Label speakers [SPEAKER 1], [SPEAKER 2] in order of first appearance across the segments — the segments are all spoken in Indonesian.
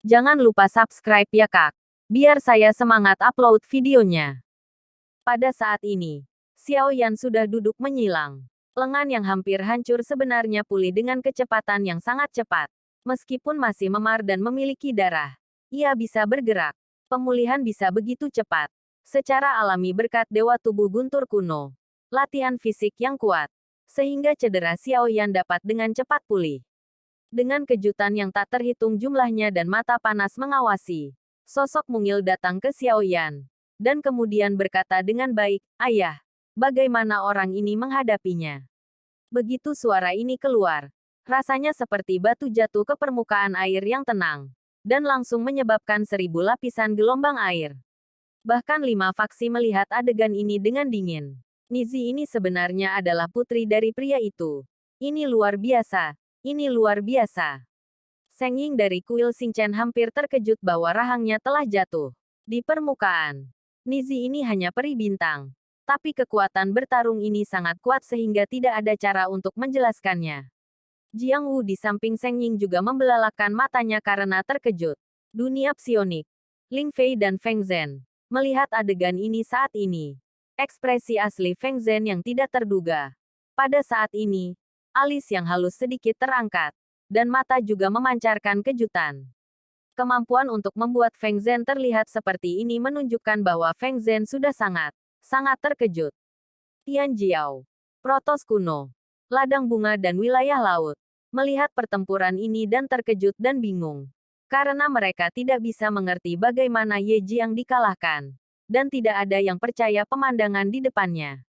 [SPEAKER 1] Jangan lupa subscribe ya kak. Biar saya semangat upload videonya. Pada saat ini, Xiao Yan sudah duduk menyilang. Lengan yang hampir hancur sebenarnya pulih dengan kecepatan yang sangat cepat. Meskipun masih memar dan memiliki darah, ia bisa bergerak. Pemulihan bisa begitu cepat. Secara alami berkat dewa tubuh guntur kuno. Latihan fisik yang kuat. Sehingga cedera Xiao Yan dapat dengan cepat pulih. Dengan kejutan yang tak terhitung jumlahnya dan mata panas mengawasi, sosok mungil datang ke Xiao Yan. Dan kemudian berkata dengan baik, "Ayah, bagaimana orang ini menghadapinya?" Begitu suara ini keluar, rasanya seperti batu jatuh ke permukaan air yang tenang, dan langsung menyebabkan 1000 lapisan gelombang air. Bahkan 5 faksi melihat adegan ini dengan dingin. Nizi ini sebenarnya adalah putri dari pria itu. Ini luar biasa. Ini luar biasa. Seng Ying dari kuil Xingchen hampir terkejut bahwa rahangnya telah jatuh. Di permukaan, Nizi ini hanya peri bintang. Tapi kekuatan bertarung ini sangat kuat sehingga tidak ada cara untuk menjelaskannya. Jiang Wu di samping Seng Ying juga membelalakkan matanya karena terkejut. Dunia psionik. Ling Fei dan Feng Zhen melihat adegan ini saat ini. Ekspresi asli Feng Zhen yang tidak terduga. Pada saat ini, alis yang halus sedikit terangkat, dan mata juga memancarkan kejutan. Kemampuan untuk membuat Feng Zhen terlihat seperti ini menunjukkan bahwa Feng Zhen sudah sangat terkejut. Tian Jiao, Protos kuno, ladang bunga dan wilayah laut, melihat pertempuran ini dan terkejut dan bingung. Karena mereka tidak bisa mengerti bagaimana Ye Jiang dikalahkan, dan tidak ada yang percaya pemandangan di depannya.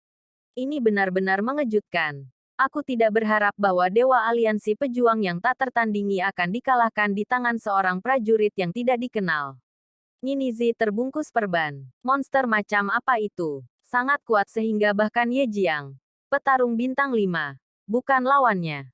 [SPEAKER 1] Ini benar-benar mengejutkan. Aku tidak berharap bahwa Dewa Aliansi Pejuang yang tak tertandingi akan dikalahkan di tangan seorang prajurit yang tidak dikenal. Ninizi terbungkus perban. Monster macam apa itu? Sangat kuat sehingga bahkan Ye Jiang, petarung bintang 5, bukan lawannya.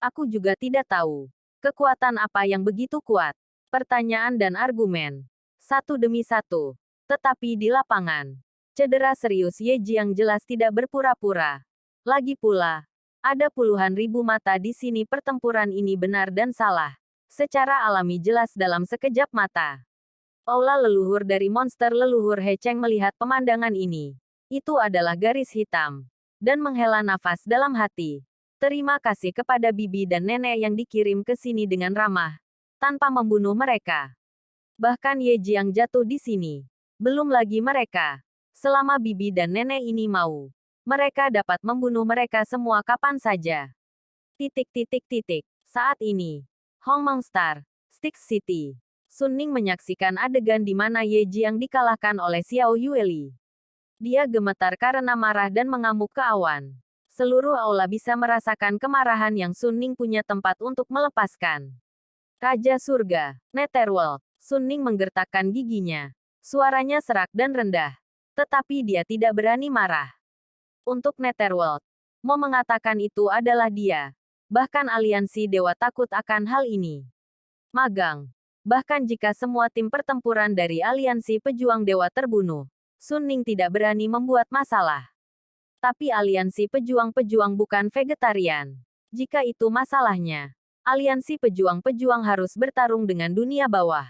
[SPEAKER 1] Aku juga tidak tahu. Kekuatan apa yang begitu kuat? Pertanyaan dan argumen. Satu demi satu. Tetapi di lapangan, cedera serius Ye Jiang jelas tidak berpura-pura. Lagi pula, ada puluhan ribu mata di sini. Pertempuran ini benar dan salah. Secara alami jelas dalam sekejap mata. Aula leluhur dari monster leluhur He Cheng melihat pemandangan ini. Itu adalah garis hitam. Dan menghela nafas dalam hati. Terima kasih kepada bibi dan nenek yang dikirim ke sini dengan ramah. Tanpa membunuh mereka. Bahkan Ye Jiang jatuh di sini. Belum lagi mereka. Selama bibi dan nenek ini mau, mereka dapat membunuh mereka semua kapan saja. Saat ini, Hongmeng Star, Styx City. Sun Ning menyaksikan adegan di mana Ye Jiang dikalahkan oleh Xiao Yueli. Dia gemetar karena marah dan mengamuk ke awan. Seluruh aula bisa merasakan kemarahan yang Sun Ning punya tempat untuk melepaskan. Raja Surga, Netherworld. Sun Ning menggertakkan giginya. Suaranya serak dan rendah. Tetapi dia tidak berani marah. Untuk Netherworld, mau mengatakan itu adalah dia. Bahkan aliansi dewa takut akan hal ini. Magang. Bahkan jika semua tim pertempuran dari aliansi pejuang dewa terbunuh, Sun Ning tidak berani membuat masalah. Tapi aliansi pejuang-pejuang bukan vegetarian. Jika itu masalahnya, aliansi pejuang-pejuang harus bertarung dengan dunia bawah.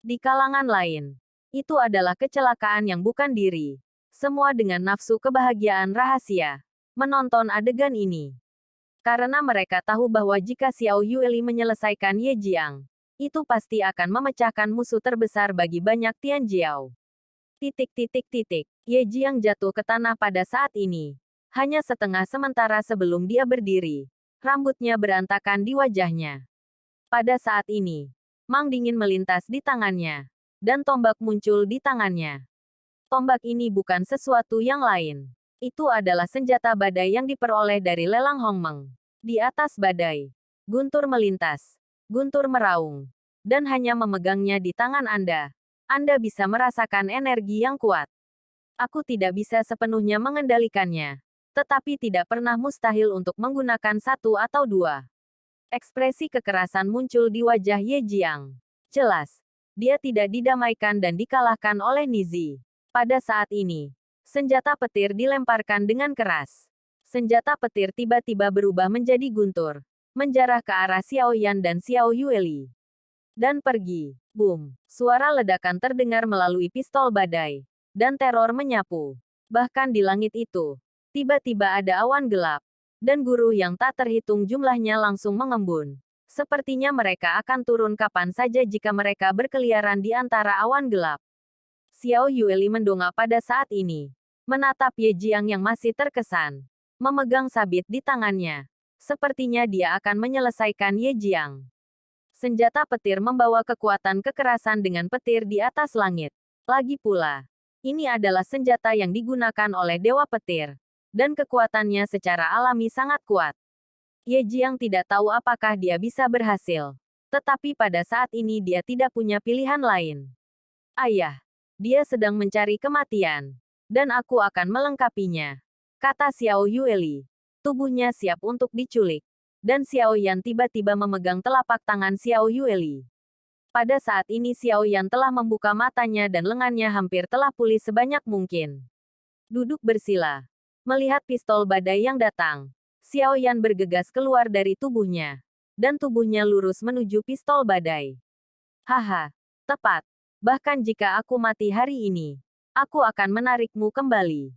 [SPEAKER 1] Di kalangan lain, itu adalah kecelakaan yang bukan diri. Semua dengan nafsu kebahagiaan rahasia. Menonton adegan ini. Karena mereka tahu bahwa jika Xiao Yueli menyelesaikan Ye Jiang, itu pasti akan memecahkan musuh terbesar bagi banyak Tian Jiao. Ye Jiang jatuh ke tanah pada saat ini. Hanya setengah sementara sebelum dia berdiri. Rambutnya berantakan di wajahnya. Pada saat ini, Mang dingin melintas di tangannya. Dan tombak muncul di tangannya. Tombak ini bukan sesuatu yang lain. Itu adalah senjata badai yang diperoleh dari lelang Hongmeng. Di atas badai, guntur melintas. Guntur meraung. Dan hanya memegangnya di tangan Anda. Anda bisa merasakan energi yang kuat. Aku tidak bisa sepenuhnya mengendalikannya. Tetapi tidak pernah mustahil untuk menggunakan satu atau dua. Ekspresi kekerasan muncul di wajah Ye Jiang. Jelas, dia tidak didamaikan dan dikalahkan oleh Nizi. Pada saat ini, senjata petir dilemparkan dengan keras. Senjata petir tiba-tiba berubah menjadi guntur, menjarah ke arah Xiao Yan dan Xiao Yueli. Dan pergi. Boom. Suara ledakan terdengar melalui pistol badai. Dan teror menyapu. Bahkan di langit itu, tiba-tiba ada awan gelap. Dan guru yang tak terhitung jumlahnya langsung mengembun. Sepertinya mereka akan turun kapan saja jika mereka berkeliaran di antara awan gelap. Xiao Yueli mendongak pada saat ini. Menatap Ye Jiang yang masih terkesan. Memegang sabit di tangannya. Sepertinya dia akan menyelesaikan Ye Jiang. Senjata petir membawa kekuatan kekerasan dengan petir di atas langit. Lagi pula, ini adalah senjata yang digunakan oleh Dewa Petir. Dan kekuatannya secara alami sangat kuat. Ye Jiang tidak tahu apakah dia bisa berhasil. Tetapi pada saat ini dia tidak punya pilihan lain. Ayah, dia sedang mencari kematian. Dan aku akan melengkapinya. Kata Xiao Yueli. Tubuhnya siap untuk diculik. Dan Xiao Yan tiba-tiba memegang telapak tangan Xiao Yueli. Pada saat ini Xiao Yan telah membuka matanya dan lengannya hampir telah pulih sebanyak mungkin. Duduk bersila. Melihat pistol badai yang datang, Xiao Yan bergegas keluar dari tubuhnya. Dan tubuhnya lurus menuju pistol badai. Haha, tepat. Bahkan jika aku mati hari ini, aku akan menarikmu kembali.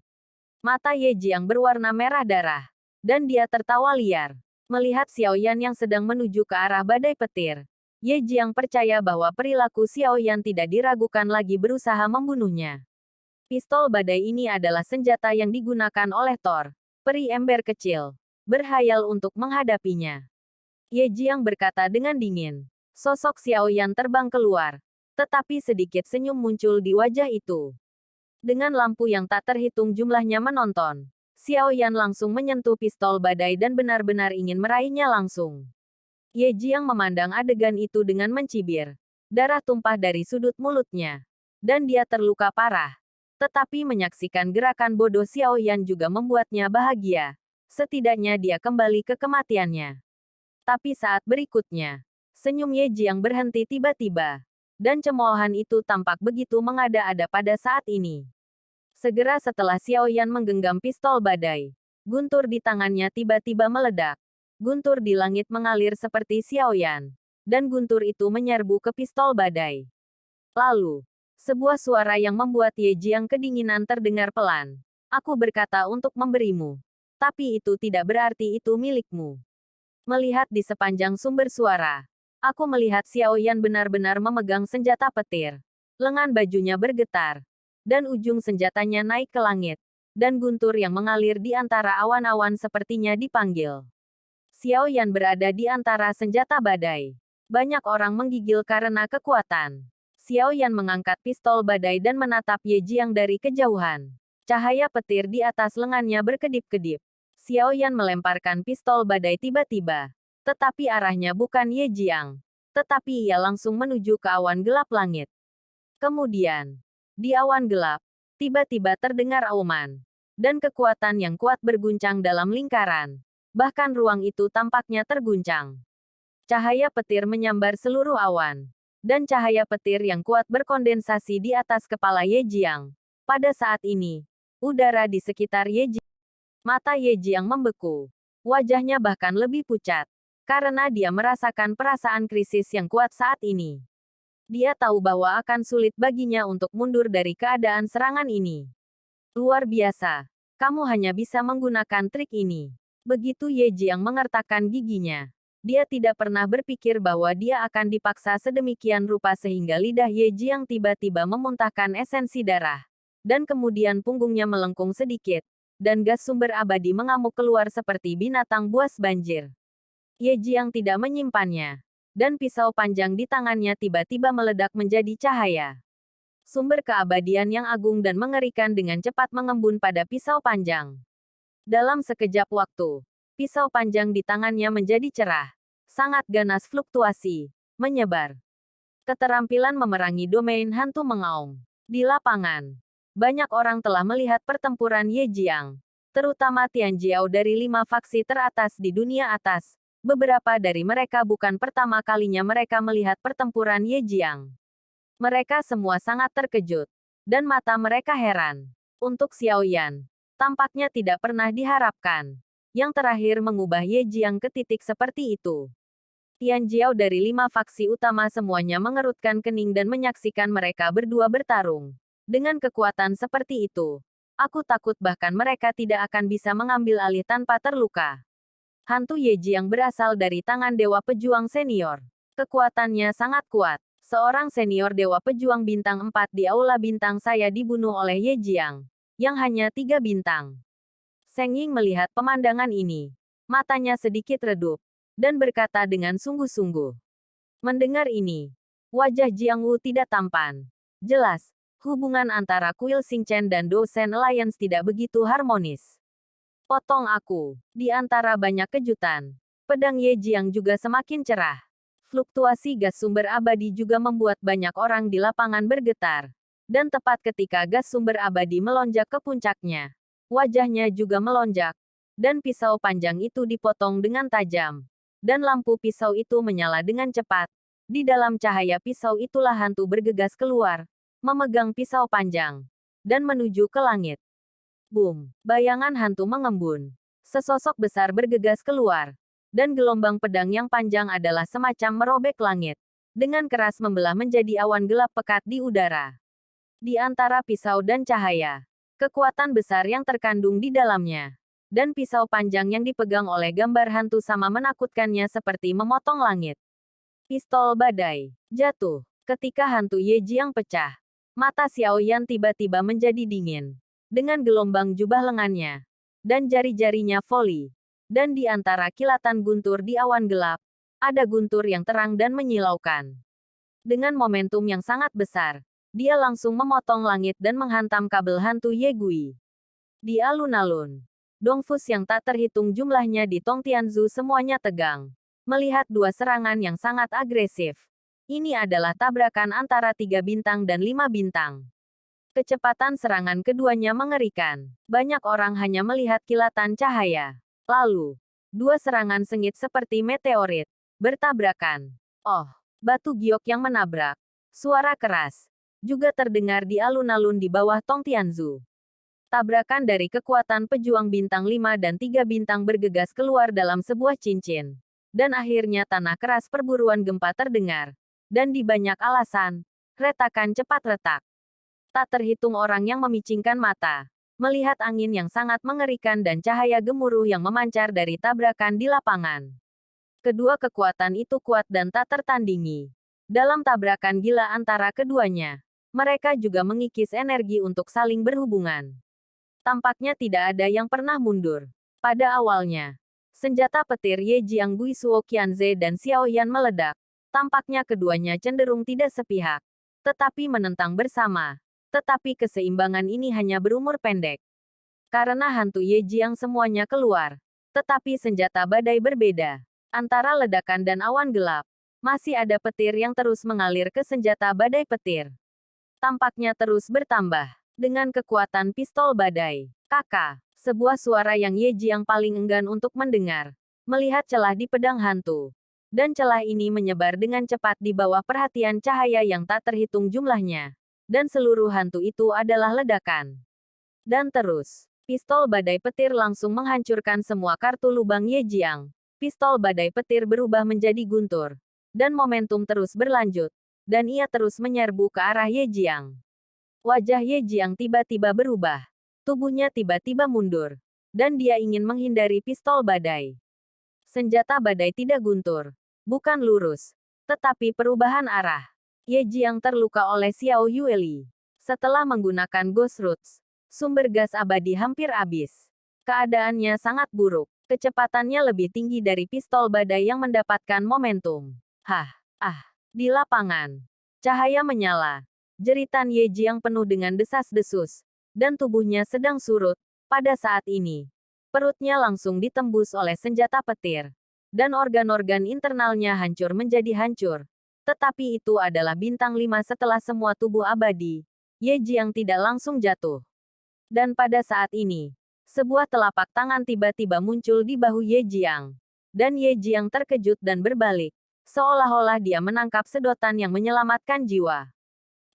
[SPEAKER 1] Mata Ye Jiang berwarna merah darah. Dan dia tertawa liar. Melihat Xiao Yan yang sedang menuju ke arah badai petir, Ye Jiang percaya bahwa perilaku Xiao Yan tidak diragukan lagi berusaha membunuhnya. Pistol badai ini adalah senjata yang digunakan oleh Thor, peri ember kecil, berhayal untuk menghadapinya. Ye Jiang berkata dengan dingin. Sosok Xiao Yan terbang keluar, tetapi sedikit senyum muncul di wajah itu. Dengan lampu yang tak terhitung jumlahnya menonton, Xiao Yan langsung menyentuh pistol badai dan benar-benar ingin meraihnya langsung. Ye Jiang memandang adegan itu dengan mencibir. Darah tumpah dari sudut mulutnya. Dan dia terluka parah. Tetapi menyaksikan gerakan bodoh Xiao Yan juga membuatnya bahagia. Setidaknya dia kembali ke kematiannya. Tapi saat berikutnya, senyum Ye Jiang berhenti tiba-tiba. Dan cemoohan itu tampak begitu mengada-ada pada saat ini. Segera setelah Xiao Yan menggenggam pistol badai, guntur di tangannya tiba-tiba meledak. Guntur di langit mengalir seperti Xiao Yan. Dan guntur itu menyerbu ke pistol badai. Lalu, sebuah suara yang membuat Ye Jiang kedinginan terdengar pelan. Aku berkata untuk memberimu. Tapi itu tidak berarti itu milikmu. Melihat di sepanjang sumber suara, aku melihat Xiao Yan benar-benar memegang senjata petir. Lengan bajunya bergetar. Dan ujung senjatanya naik ke langit. Dan guntur yang mengalir di antara awan-awan sepertinya dipanggil. Xiao Yan berada di antara senjata badai. Banyak orang menggigil karena kekuatan. Xiao Yan mengangkat pistol badai dan menatap Ye Jiang dari kejauhan. Cahaya petir di atas lengannya berkedip-kedip. Xiao Yan melemparkan pistol badai tiba-tiba. Tetapi arahnya bukan Ye Jiang. Tetapi ia langsung menuju ke awan gelap langit. Kemudian, di awan gelap, tiba-tiba terdengar auman. Dan kekuatan yang kuat berguncang dalam lingkaran. Bahkan ruang itu tampaknya terguncang. Cahaya petir menyambar seluruh awan. Dan cahaya petir yang kuat berkondensasi di atas kepala Ye Jiang. Pada saat ini, udara di sekitar Ye Jiang. Mata Ye Jiang membeku. Wajahnya bahkan lebih pucat. Karena dia merasakan perasaan krisis yang kuat saat ini. Dia tahu bahwa akan sulit baginya untuk mundur dari keadaan serangan ini. Luar biasa. Kamu hanya bisa menggunakan trik ini. Begitu Ye Jiang mengertakkan giginya. Dia tidak pernah berpikir bahwa dia akan dipaksa sedemikian rupa sehingga lidah Ye Jiang tiba-tiba memuntahkan esensi darah. Dan kemudian punggungnya melengkung sedikit. Dan gas sumber abadi mengamuk keluar seperti binatang buas banjir. Ye Jiang tidak menyimpannya. Dan pisau panjang di tangannya tiba-tiba meledak menjadi cahaya. Sumber keabadian yang agung dan mengerikan dengan cepat mengembun pada pisau panjang. Dalam sekejap waktu, pisau panjang di tangannya menjadi cerah. Sangat ganas fluktuasi. Menyebar. Keterampilan memerangi domain hantu mengaum. Di lapangan, banyak orang telah melihat pertempuran Ye Jiang. Terutama Tian Jiao dari 5 faksi teratas di dunia atas. Beberapa dari mereka bukan pertama kalinya mereka melihat pertempuran Ye Jiang. Mereka semua sangat terkejut. Dan mata mereka heran. Untuk Xiao Yan, tampaknya tidak pernah diharapkan. Yang terakhir mengubah Ye Jiang ke titik seperti itu. Tian Jiao dari 5 faksi utama semuanya mengerutkan kening dan menyaksikan mereka berdua bertarung. Dengan kekuatan seperti itu, aku takut bahkan mereka tidak akan bisa mengambil alih tanpa terluka. Hantu Yeji yang berasal dari tangan Dewa Pejuang Senior. Kekuatannya sangat kuat. Seorang senior Dewa Pejuang bintang 4 di Aula Bintang saya dibunuh oleh Ye Jiang, yang hanya 3 bintang. Seng Ying melihat pemandangan ini. Matanya sedikit redup, dan berkata dengan sungguh-sungguh. Mendengar ini, wajah Jiang Wu tidak tampan. Jelas, hubungan antara Kuil Xingchen dan Dosen Alliance tidak begitu harmonis. Potong aku. Di antara banyak kejutan, pedang Ye Jiang juga semakin cerah. Fluktuasi gas sumber abadi juga membuat banyak orang di lapangan bergetar. Dan tepat ketika gas sumber abadi melonjak ke puncaknya, wajahnya juga melonjak. Dan pisau panjang itu dipotong dengan tajam. Dan lampu pisau itu menyala dengan cepat. Di dalam cahaya pisau itulah hantu bergegas keluar, memegang pisau panjang, dan menuju ke langit. Boom! Bayangan hantu mengembun. Sesosok besar bergegas keluar. Dan gelombang pedang yang panjang adalah semacam merobek langit. Dengan keras membelah menjadi awan gelap pekat di udara. Di antara pisau dan cahaya, kekuatan besar yang terkandung di dalamnya. Dan pisau panjang yang dipegang oleh gambar hantu sama menakutkannya seperti memotong langit. Pistol badai jatuh. Ketika hantu Ye Jiang pecah, mata Xiao Yan tiba-tiba menjadi dingin. Dengan gelombang jubah lengannya, dan jari-jarinya voli. Dan di antara kilatan guntur di awan gelap, ada guntur yang terang dan menyilaukan. Dengan momentum yang sangat besar, dia langsung memotong langit dan menghantam kabel hantu Ye Gui. Di alun-alun, Dongfus yang tak terhitung jumlahnya di Tongtianzu semuanya tegang. Melihat dua serangan yang sangat agresif. Ini adalah tabrakan antara 3 bintang dan 5 bintang. Kecepatan serangan keduanya mengerikan. Banyak orang hanya melihat kilatan cahaya. Lalu, dua serangan sengit seperti meteorit bertabrakan. Oh, batu giok yang menabrak. Suara keras juga terdengar di alun-alun di bawah Tongtianzu. Tabrakan dari kekuatan pejuang bintang 5 dan 3 bintang bergegas keluar dalam sebuah cincin. Dan akhirnya tanah keras perburuan gempa terdengar. Dan di banyak alasan, retakan cepat retak. Tak terhitung orang yang memicingkan mata. Melihat angin yang sangat mengerikan dan cahaya gemuruh yang memancar dari tabrakan di lapangan. Kedua kekuatan itu kuat dan tak tertandingi. Dalam tabrakan gila antara keduanya, mereka juga mengikis energi untuk saling berhubungan. Tampaknya tidak ada yang pernah mundur. Pada awalnya, senjata petir Ye Jiang Gui Suo Qianze dan Xiao Yan meledak. Tampaknya keduanya cenderung tidak sepihak, tetapi menentang bersama. Tetapi keseimbangan ini hanya berumur pendek. Karena hantu Ye Jiang semuanya keluar. Tetapi senjata badai berbeda. Antara ledakan dan awan gelap, masih ada petir yang terus mengalir ke senjata badai petir. Tampaknya terus bertambah. Dengan kekuatan pistol badai. Kakak, sebuah suara yang Ye Jiang paling enggan untuk mendengar. Melihat celah di pedang hantu. Dan celah ini menyebar dengan cepat di bawah perhatian cahaya yang tak terhitung jumlahnya. Dan seluruh hantu itu adalah ledakan. Dan terus, pistol badai petir langsung menghancurkan semua kartu lubang Ye Jiang. Pistol badai petir berubah menjadi guntur. Dan momentum terus berlanjut. Dan ia terus menyerbu ke arah Ye Jiang. Wajah Ye Jiang tiba-tiba berubah. Tubuhnya tiba-tiba mundur. Dan dia ingin menghindari pistol badai. Senjata badai tidak guntur. Bukan lurus. Tetapi perubahan arah. Ye Jiang terluka oleh Xiao Yueli. Setelah menggunakan Ghost Roots, sumber gas abadi hampir habis. Keadaannya sangat buruk. Kecepatannya lebih tinggi dari pistol badai yang mendapatkan momentum. Di lapangan, cahaya menyala. Jeritan Ye Jiang penuh dengan desas-desus, dan tubuhnya sedang surut. Pada saat ini, perutnya langsung ditembus oleh senjata petir, dan organ-organ internalnya hancur menjadi hancur. Tetapi itu adalah bintang 5 setelah semua tubuh abadi. Ye Jiang tidak langsung jatuh. Dan pada saat ini, sebuah telapak tangan tiba-tiba muncul di bahu Ye Jiang. Dan Ye Jiang terkejut dan berbalik, seolah-olah dia menangkap sedotan yang menyelamatkan jiwa.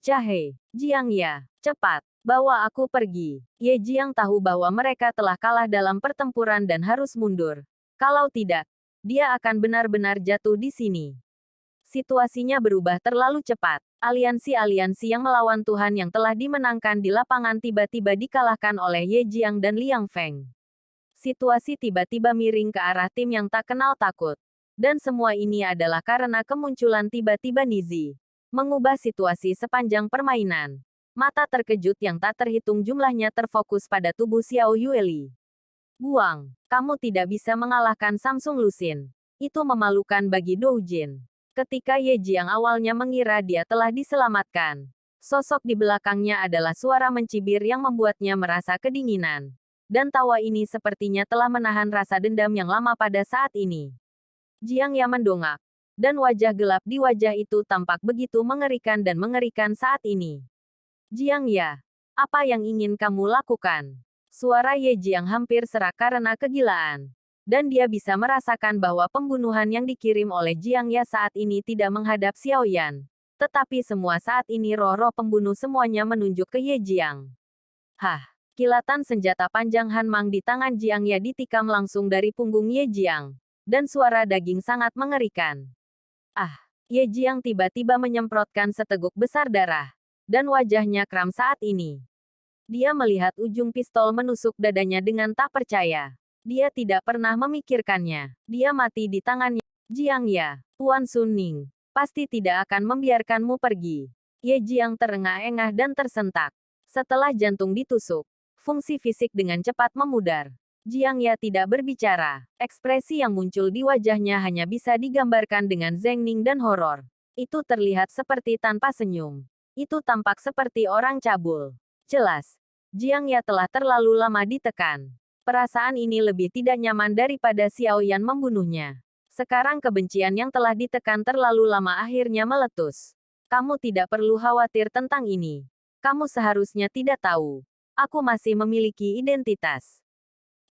[SPEAKER 1] Jahe, Jiang ya, cepat, bawa aku pergi. Ye Jiang tahu bahwa mereka telah kalah dalam pertempuran dan harus mundur. Kalau tidak, dia akan benar-benar jatuh di sini. Situasinya berubah terlalu cepat. Aliansi-aliansi yang melawan Tuhan yang telah dimenangkan di lapangan tiba-tiba dikalahkan oleh Ye Jiang dan Liang Feng. Situasi tiba-tiba miring ke arah tim yang tak kenal takut. Dan semua ini adalah karena kemunculan tiba-tiba Nizi. Mengubah situasi sepanjang permainan. Mata terkejut yang tak terhitung jumlahnya terfokus pada tubuh Xiao Yueli. Buang, kamu tidak bisa mengalahkan Samsung Lusin. Itu memalukan bagi Doujin. Ketika Ye Jiang awalnya mengira dia telah diselamatkan, sosok di belakangnya adalah suara mencibir yang membuatnya merasa kedinginan. Dan tawa ini sepertinya telah menahan rasa dendam yang lama pada saat ini. Jiang Ya mendongak. Dan wajah gelap di wajah itu tampak begitu mengerikan dan mengerikan saat ini. Jiang Ya, apa yang ingin kamu lakukan? Suara Ye Jiang hampir serak karena kegilaan. Dan dia bisa merasakan bahwa pembunuhan yang dikirim oleh Jiang Ya saat ini tidak menghadap Xiao Yan. Tetapi semua saat ini roh-roh pembunuh semuanya menunjuk ke Ye Jiang. Hah, kilatan senjata panjang Han Mang di tangan Jiang Ya ditikam langsung dari punggung Ye Jiang. Dan suara daging sangat mengerikan. Ah, Ye Jiang tiba-tiba menyemprotkan seteguk besar darah. Dan wajahnya kram saat ini. Dia melihat ujung pistol menusuk dadanya dengan tak percaya. Dia tidak pernah memikirkannya. Dia mati di tangannya. Jiang Ya, Tuan Sun Ning, pasti tidak akan membiarkanmu pergi. Ye Jiang terengah-engah dan tersentak. Setelah jantung ditusuk, fungsi fisik dengan cepat memudar. Jiang Ya tidak berbicara. Ekspresi yang muncul di wajahnya hanya bisa digambarkan dengan zengning dan horor. Itu terlihat seperti tanpa senyum. Itu tampak seperti orang cabul. Jelas, Jiang Ya telah terlalu lama ditekan. Perasaan ini lebih tidak nyaman daripada Xiao Yan membunuhnya. Sekarang kebencian yang telah ditekan terlalu lama akhirnya meletus. Kamu tidak perlu khawatir tentang ini. Kamu seharusnya tidak tahu. Aku masih memiliki identitas.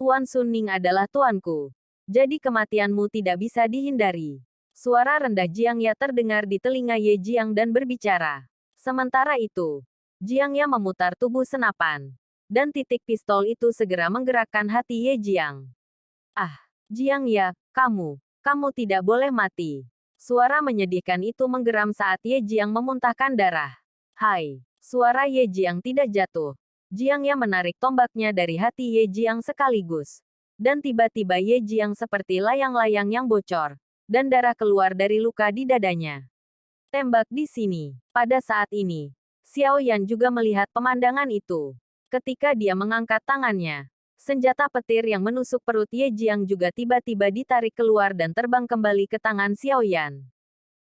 [SPEAKER 1] Tuan Sun Ning adalah tuanku. Jadi kematianmu tidak bisa dihindari. Suara rendah Jiang Ya terdengar di telinga Ye Jiang dan berbicara. Sementara itu, Jiang Ya memutar tubuh senapan. Dan titik pistol itu segera menggerakkan hati Ye Jiang. Ah, Jiang Ya, kamu tidak boleh mati. Suara menyedihkan itu menggeram saat Ye Jiang memuntahkan darah. Hai, suara Ye Jiang tidak jatuh. Jiang Ya menarik tombaknya dari hati Ye Jiang sekaligus. Dan tiba-tiba Ye Jiang seperti layang-layang yang bocor. Dan darah keluar dari luka di dadanya. Tembak di sini. Pada saat ini, Xiao Yan juga melihat pemandangan itu. Ketika dia mengangkat tangannya, senjata petir yang menusuk perut Ye Jiang juga tiba-tiba ditarik keluar dan terbang kembali ke tangan Xiao Yan.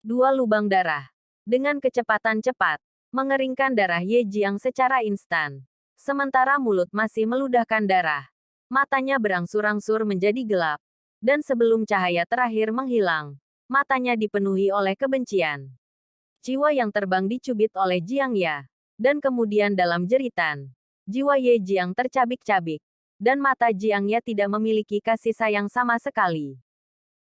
[SPEAKER 1] Dua lubang darah. Dengan kecepatan cepat, mengeringkan darah Ye Jiang secara instan. Sementara mulut masih meludahkan darah. Matanya berangsur-angsur menjadi gelap. Dan sebelum cahaya terakhir menghilang, matanya dipenuhi oleh kebencian. Jiwa yang terbang dicubit oleh Jiang Ya. Dan kemudian dalam jeritan, jiwa Ye Jiang tercabik-cabik. Dan mata Jiang Ya tidak memiliki kasih sayang sama sekali.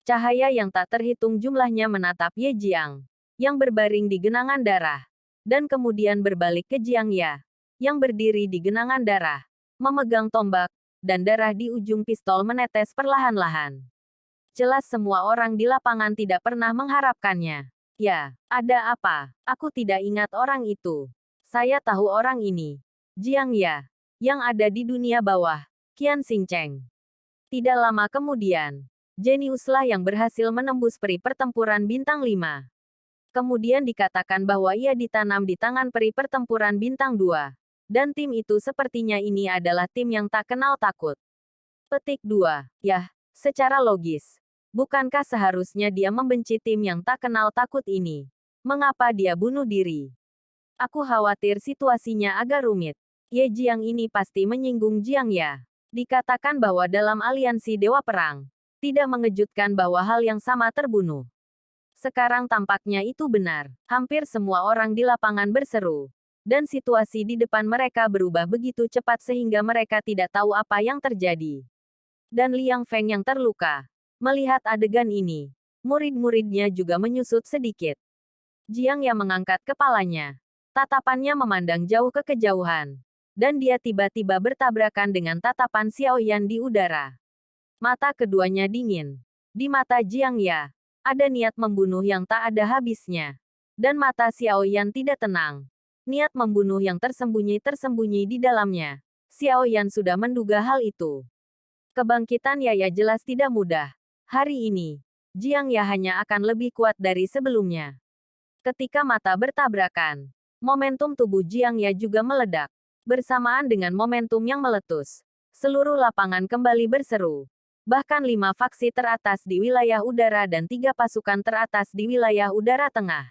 [SPEAKER 1] Cahaya yang tak terhitung jumlahnya menatap Ye Jiang, yang berbaring di genangan darah. Dan kemudian berbalik ke Jiang Ya, yang berdiri di genangan darah, memegang tombak, dan darah di ujung pistol menetes perlahan-lahan. Jelas semua orang di lapangan tidak pernah mengharapkannya. Ya, ada apa? Aku tidak ingat orang itu. Saya tahu orang ini. Jiang Ya, yang ada di dunia bawah, Qian Xingcheng. Tidak lama kemudian, jeniuslah yang berhasil menembus peri pertempuran bintang 5. Kemudian dikatakan bahwa ia ditanam di tangan peri pertempuran bintang 2. Dan tim itu sepertinya ini adalah tim yang tak kenal takut. Petik 2. Yah, secara logis. Bukankah seharusnya dia membenci tim yang tak kenal takut ini? Mengapa dia bunuh diri? Aku khawatir situasinya agak rumit. Ye Jiang ini pasti menyinggung Jiang Ya. Dikatakan bahwa dalam aliansi Dewa Perang, tidak mengejutkan bahwa hal yang sama terbunuh. Sekarang tampaknya itu benar. Hampir semua orang di lapangan berseru. Dan situasi di depan mereka berubah begitu cepat sehingga mereka tidak tahu apa yang terjadi. Dan Liang Feng yang terluka. Melihat adegan ini, murid-muridnya juga menyusut sedikit. Jiang yang mengangkat kepalanya. Tatapannya memandang jauh ke kejauhan. Dan dia tiba-tiba bertabrakan dengan tatapan Xiao Yan di udara. Mata keduanya dingin. Di mata Jiang Ya, ada niat membunuh yang tak ada habisnya. Dan mata Xiao Yan tidak tenang. Niat membunuh yang tersembunyi-tersembunyi di dalamnya. Xiao Yan sudah menduga hal itu. Kebangkitan Yaya jelas tidak mudah. Hari ini, Jiang Ya hanya akan lebih kuat dari sebelumnya. Ketika mata bertabrakan, momentum tubuh Jiang Ya juga meledak. Bersamaan dengan momentum yang meletus, seluruh lapangan kembali berseru. Bahkan 5 faksi teratas di wilayah udara dan 3 pasukan teratas di wilayah udara tengah.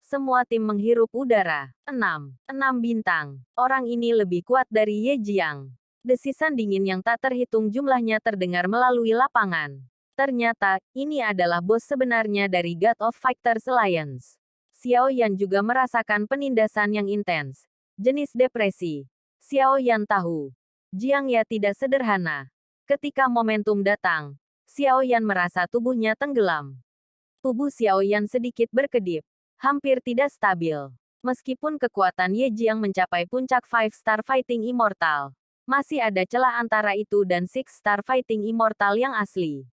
[SPEAKER 1] Semua tim menghirup udara. 6 bintang. Orang ini lebih kuat dari Ye Jiang. Desisan dingin yang tak terhitung jumlahnya terdengar melalui lapangan. Ternyata, ini adalah bos sebenarnya dari God of Fighters Alliance. Xiao Yan juga merasakan penindasan yang intens. Jenis depresi. Xiao Yan tahu. Jiang Ya tidak sederhana. Ketika momentum datang, Xiao Yan merasa tubuhnya tenggelam. Tubuh Xiao Yan sedikit berkedip. Hampir tidak stabil. Meskipun kekuatan Ye Jiang mencapai puncak 5-star fighting immortal, masih ada celah antara itu dan 6-star fighting immortal yang asli.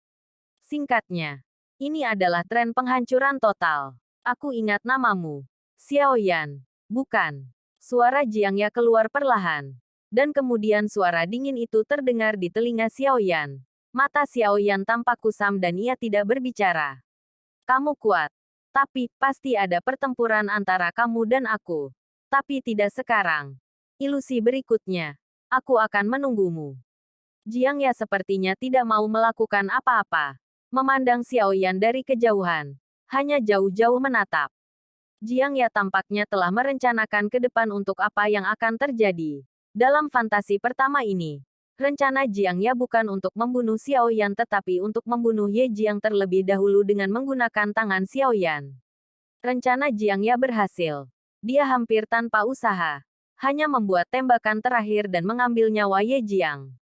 [SPEAKER 1] Singkatnya, ini adalah tren penghancuran total. Aku ingat namamu. Xiao Yan. Bukan. Suara Jiang Ya keluar perlahan. Dan kemudian suara dingin itu terdengar di telinga Xiao Yan. Mata Xiao Yan tampak kusam dan ia tidak berbicara. Kamu kuat. Tapi, pasti ada pertempuran antara kamu dan aku. Tapi tidak sekarang. Ilusi berikutnya. Aku akan menunggumu. Jiang Ya sepertinya tidak mau melakukan apa-apa. Memandang Xiao Yan dari kejauhan. Hanya jauh-jauh menatap. Jiang Ya tampaknya telah merencanakan ke depan untuk apa yang akan terjadi. Dalam fantasi pertama ini, rencana Jiang Ya bukan untuk membunuh Xiao Yan tetapi untuk membunuh Ye Jiang terlebih dahulu dengan menggunakan tangan Xiao Yan. Rencana Jiang Ya berhasil. Dia hampir tanpa usaha. Hanya membuat tembakan terakhir dan mengambil nyawa Ye Jiang.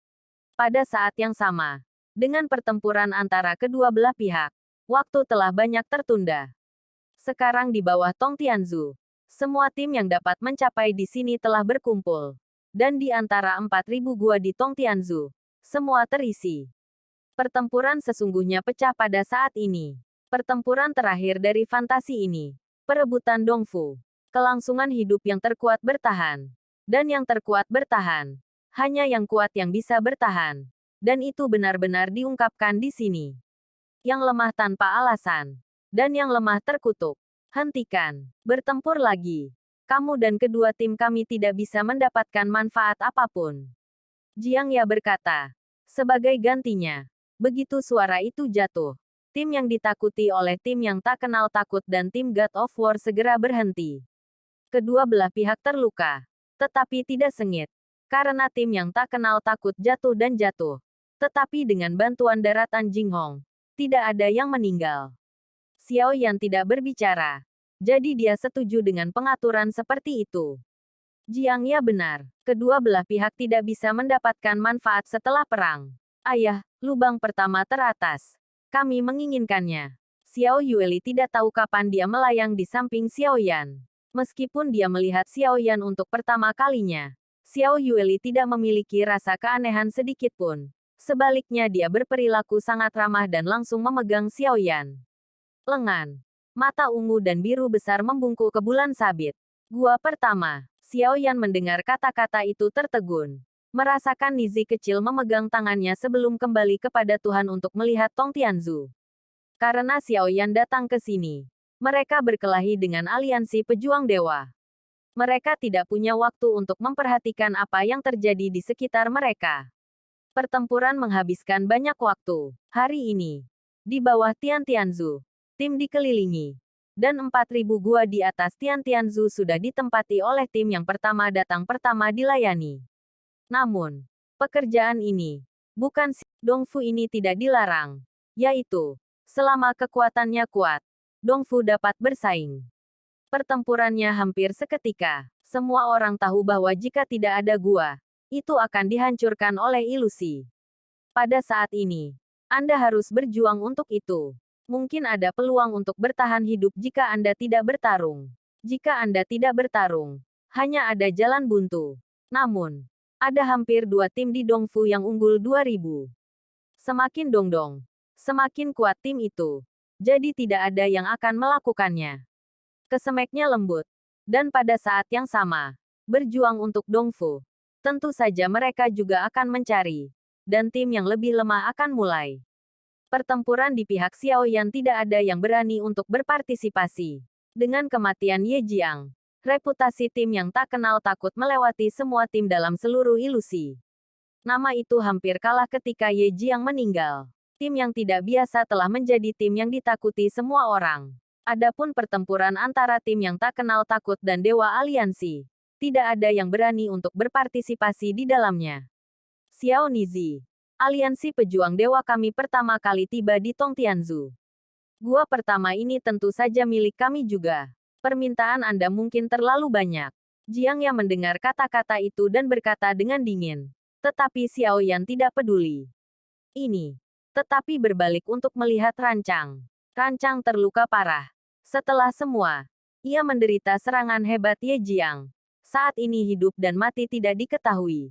[SPEAKER 1] Pada saat yang sama, dengan pertempuran antara kedua belah pihak, waktu telah banyak tertunda. Sekarang di bawah Tong Tianzu, semua tim yang dapat mencapai di sini telah berkumpul. Dan di antara 4.000 gua di Tong Tianzu, semua terisi. Pertempuran sesungguhnya pecah pada saat ini. Pertempuran terakhir dari fantasi ini. Perebutan Dongfu. Kelangsungan hidup yang terkuat bertahan. Dan yang terkuat bertahan. Hanya yang kuat yang bisa bertahan. Dan itu benar-benar diungkapkan di sini. Yang lemah tanpa alasan. Dan yang lemah terkutuk. Hentikan. Bertempur lagi. Kamu dan kedua tim kami tidak bisa mendapatkan manfaat apapun. Jiang Ya berkata. Sebagai gantinya. Begitu suara itu jatuh. Tim yang ditakuti oleh tim yang tak kenal takut dan tim God of War segera berhenti. Kedua belah pihak terluka. Tetapi tidak sengit. Karena tim yang tak kenal takut jatuh dan jatuh. Tetapi dengan bantuan daratan Jinghong, tidak ada yang meninggal. Xiao Yan tidak berbicara. Jadi dia setuju dengan pengaturan seperti itu. Jiang Ya benar. Kedua belah pihak tidak bisa mendapatkan manfaat setelah perang. Ayah, lubang pertama teratas. Kami menginginkannya. Xiao Yueli tidak tahu kapan dia melayang di samping Xiao Yan. Meskipun dia melihat Xiao Yan untuk pertama kalinya, Xiao Yueli tidak memiliki rasa keanehan sedikit pun. Sebaliknya dia berperilaku sangat ramah dan langsung memegang Xiao Yan. Lengan. Mata ungu dan biru besar membungkuk ke bulan sabit. Gua pertama. Xiao Yan mendengar kata-kata itu tertegun. Merasakan Nizi kecil memegang tangannya sebelum kembali kepada Tuhan untuk melihat Tong Tianzu. Karena Xiao Yan datang ke sini, mereka berkelahi dengan aliansi pejuang dewa. Mereka tidak punya waktu untuk memperhatikan apa yang terjadi di sekitar mereka. Pertempuran menghabiskan banyak waktu. Hari ini, di bawah Tian Tianzu, tim dikelilingi. Dan 4.000 gua di atas Tian Tianzu sudah ditempati oleh tim yang pertama datang pertama dilayani. Namun, pekerjaan ini, bukan Dongfu ini tidak dilarang. Yaitu, selama kekuatannya kuat, Dongfu dapat bersaing. Pertempurannya hampir seketika. Semua orang tahu bahwa jika tidak ada gua, itu akan dihancurkan oleh ilusi. Pada saat ini, Anda harus berjuang untuk itu. Mungkin ada peluang untuk bertahan hidup jika Anda tidak bertarung. Jika Anda tidak bertarung, hanya ada jalan buntu. Namun, ada hampir 2 tim di Dongfu yang unggul 2000. Semakin dongdong, Semakin kuat tim itu, jadi tidak ada yang akan melakukannya. Kesemeknya lembut. Dan pada saat yang sama, berjuang untuk Dongfu. Tentu saja mereka juga akan mencari. Dan tim yang lebih lemah akan mulai. Pertempuran di pihak Xiaoyan tidak ada yang berani untuk berpartisipasi. Dengan kematian Ye Jiang, reputasi tim yang tak kenal takut melewati semua tim dalam seluruh ilusi. Nama itu hampir kalah ketika Ye Jiang meninggal. Tim yang tidak biasa telah menjadi tim yang ditakuti semua orang. Adapun pertempuran antara tim yang tak kenal takut dan Dewa Aliansi, tidak ada yang berani untuk berpartisipasi di dalamnya. Xiao Nizi, aliansi pejuang dewa kami pertama kali tiba di Tongtianzu. Gua pertama ini tentu saja milik kami juga. Permintaan Anda mungkin terlalu banyak. Jiang yang mendengar kata-kata itu dan berkata dengan dingin. Tetapi Xiao Yan tidak peduli. Ini. Tetapi berbalik untuk melihat Rancang. Rancang terluka parah. Setelah semua, ia menderita serangan hebat Ye Jiang. Saat ini hidup dan mati tidak diketahui.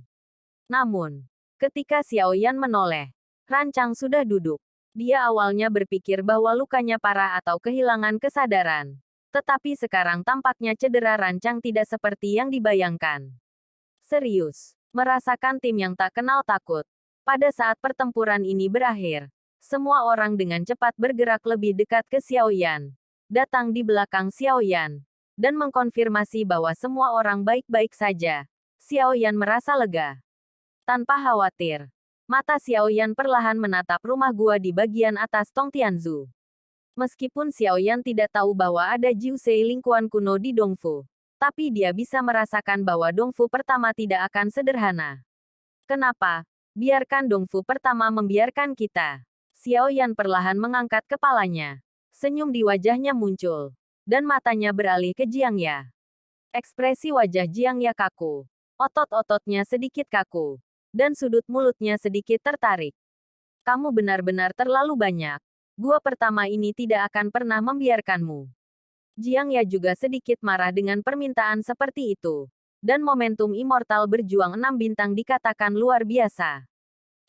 [SPEAKER 1] Namun, ketika Xiao Yan menoleh, Rancang sudah duduk. Dia awalnya berpikir bahwa lukanya parah atau kehilangan kesadaran. Tetapi sekarang tampaknya cedera Rancang tidak seperti yang dibayangkan. Serius, merasakan tim yang tak kenal takut. Pada saat pertempuran ini berakhir, semua orang dengan cepat bergerak lebih dekat ke Xiao Yan. Datang di belakang Xiao Yan. Dan mengkonfirmasi bahwa semua orang baik-baik saja. Xiao Yan merasa lega. Tanpa khawatir, mata Xiao Yan perlahan menatap rumah gua di bagian atas Tongtianzu. Meskipun Xiao Yan tidak tahu bahwa ada Jiusei lingkuan kuno di Dongfu, tapi dia bisa merasakan bahwa Dongfu pertama tidak akan sederhana. Kenapa? Biarkan Dongfu pertama membiarkan kita. Xiao Yan perlahan mengangkat kepalanya. Senyum di wajahnya muncul. Dan matanya beralih ke Jiang Ya. Ekspresi wajah Jiang Ya kaku. Otot-ototnya sedikit kaku. Dan sudut mulutnya sedikit tertarik. Kamu benar-benar terlalu banyak. Gua pertama ini tidak akan pernah membiarkanmu. Jiang Ya juga sedikit marah dengan permintaan seperti itu. Dan momentum immortal berjuang 6 bintang dikatakan luar biasa.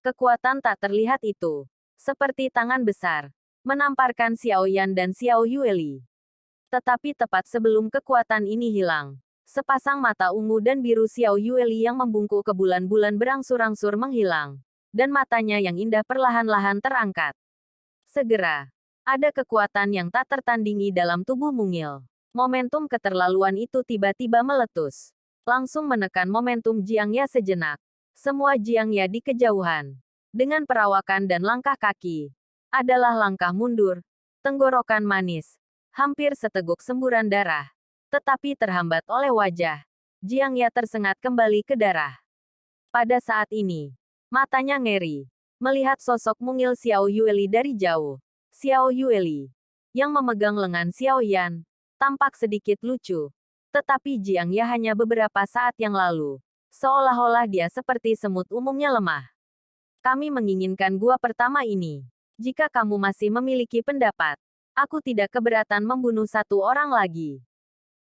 [SPEAKER 1] Kekuatan tak terlihat itu, seperti tangan besar, menamparkan Xiao Yan dan Xiao Yueli. Tetapi tepat sebelum kekuatan ini hilang, sepasang mata ungu dan biru Xiao Yueli yang membungkuk ke bulan-bulan berangsur-angsur menghilang, dan matanya yang indah perlahan-lahan terangkat. Segera, ada kekuatan yang tak tertandingi dalam tubuh mungil. Momentum keterlaluan itu tiba-tiba meletus. Langsung menekan momentum Jiang Ya sejenak. Semua Jiang Ya di kejauhan. Dengan perawakan dan langkah kaki. Adalah langkah mundur. Tenggorokan manis. Hampir seteguk semburan darah. Tetapi terhambat oleh wajah. Jiang Ya tersengat kembali ke darah. Pada saat ini, matanya ngeri. Melihat sosok mungil Xiao Yueli dari jauh. Xiao Yueli, yang memegang lengan Xiao Yan, tampak sedikit lucu. Tetapi Jiang Ya hanya beberapa saat yang lalu. Seolah-olah dia seperti semut umumnya lemah. Kami menginginkan gua pertama ini. Jika kamu masih memiliki pendapat, aku tidak keberatan membunuh satu orang lagi.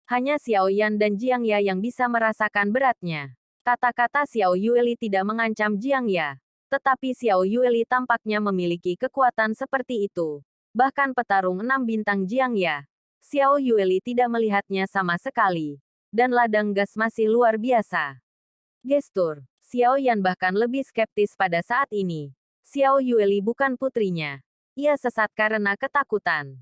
[SPEAKER 1] Hanya Xiao Yan dan Jiang Ya yang bisa merasakan beratnya. Kata-kata Xiao Yueli tidak mengancam Jiang Ya. Tetapi Xiao Yueli tampaknya memiliki kekuatan seperti itu. Bahkan petarung 6 bintang Jiang Ya, Xiao Yueli tidak melihatnya sama sekali. Dan ladang gas masih luar biasa. Gestur Xiao Yan bahkan lebih skeptis pada saat ini. Xiao Yueli bukan putrinya. Ia sesat karena ketakutan.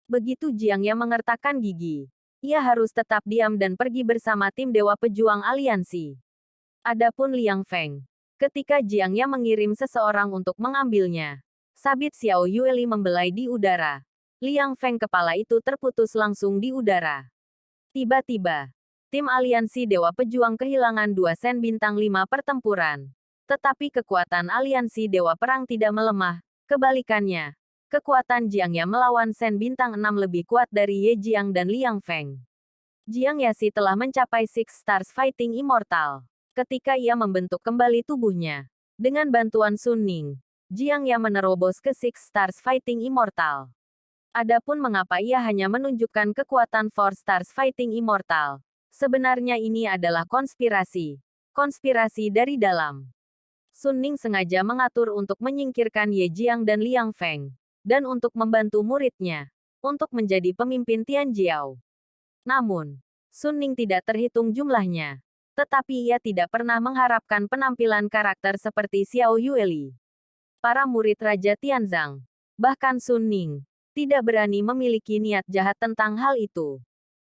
[SPEAKER 1] Begitu Jiang Ya mengertakkan gigi, ia harus tetap diam dan pergi bersama tim Dewa Pejuang Aliansi. Adapun Liang Feng, ketika Jiang Ya mengirim seseorang untuk mengambilnya, sabit Xiao Yueli membelai di udara. Liang Feng kepala itu terputus langsung di udara. Tiba-tiba, tim aliansi Dewa Pejuang kehilangan 2 sen bintang 5 pertempuran. Tetapi kekuatan aliansi Dewa Perang tidak melemah, kebalikannya. Kekuatan Jiang Ya melawan sen bintang 6 lebih kuat dari Ye Jiang dan Liang Feng. Jiang Yashi telah mencapai Six Stars Fighting Immortal. Ketika ia membentuk kembali tubuhnya, dengan bantuan Sun Ning, Jiang Ya menerobos ke Six Stars Fighting Immortal. Adapun mengapa ia hanya menunjukkan kekuatan Four Stars Fighting Immortal, sebenarnya ini adalah konspirasi. Konspirasi dari dalam. Sun Ning sengaja mengatur untuk menyingkirkan Ye Jiang dan Liang Feng, dan untuk membantu muridnya untuk menjadi pemimpin Tianjiao. Namun, Sun Ning tidak terhitung jumlahnya, tetapi ia tidak pernah mengharapkan penampilan karakter seperti Xiao Yueli. Para murid Raja Tianzang, bahkan Sun Ning, tidak berani memiliki niat jahat tentang hal itu.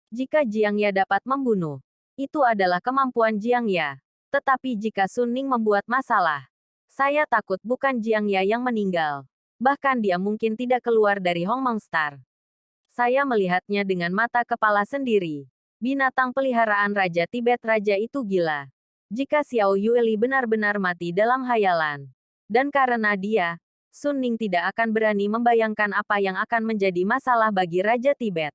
[SPEAKER 1] Jika Jiang Ya dapat membunuh, itu adalah kemampuan Jiang Ya. Tetapi jika Sun Ning membuat masalah, saya takut bukan Jiang Ya yang meninggal. Bahkan dia mungkin tidak keluar dari Hongmeng Star. Saya melihatnya dengan mata kepala sendiri. Binatang peliharaan Raja Tibet Raja itu gila. Jika Xiao Yueli benar-benar mati dalam hayalan. Dan karena dia, Sun Ning tidak akan berani membayangkan apa yang akan menjadi masalah bagi Raja Tibet.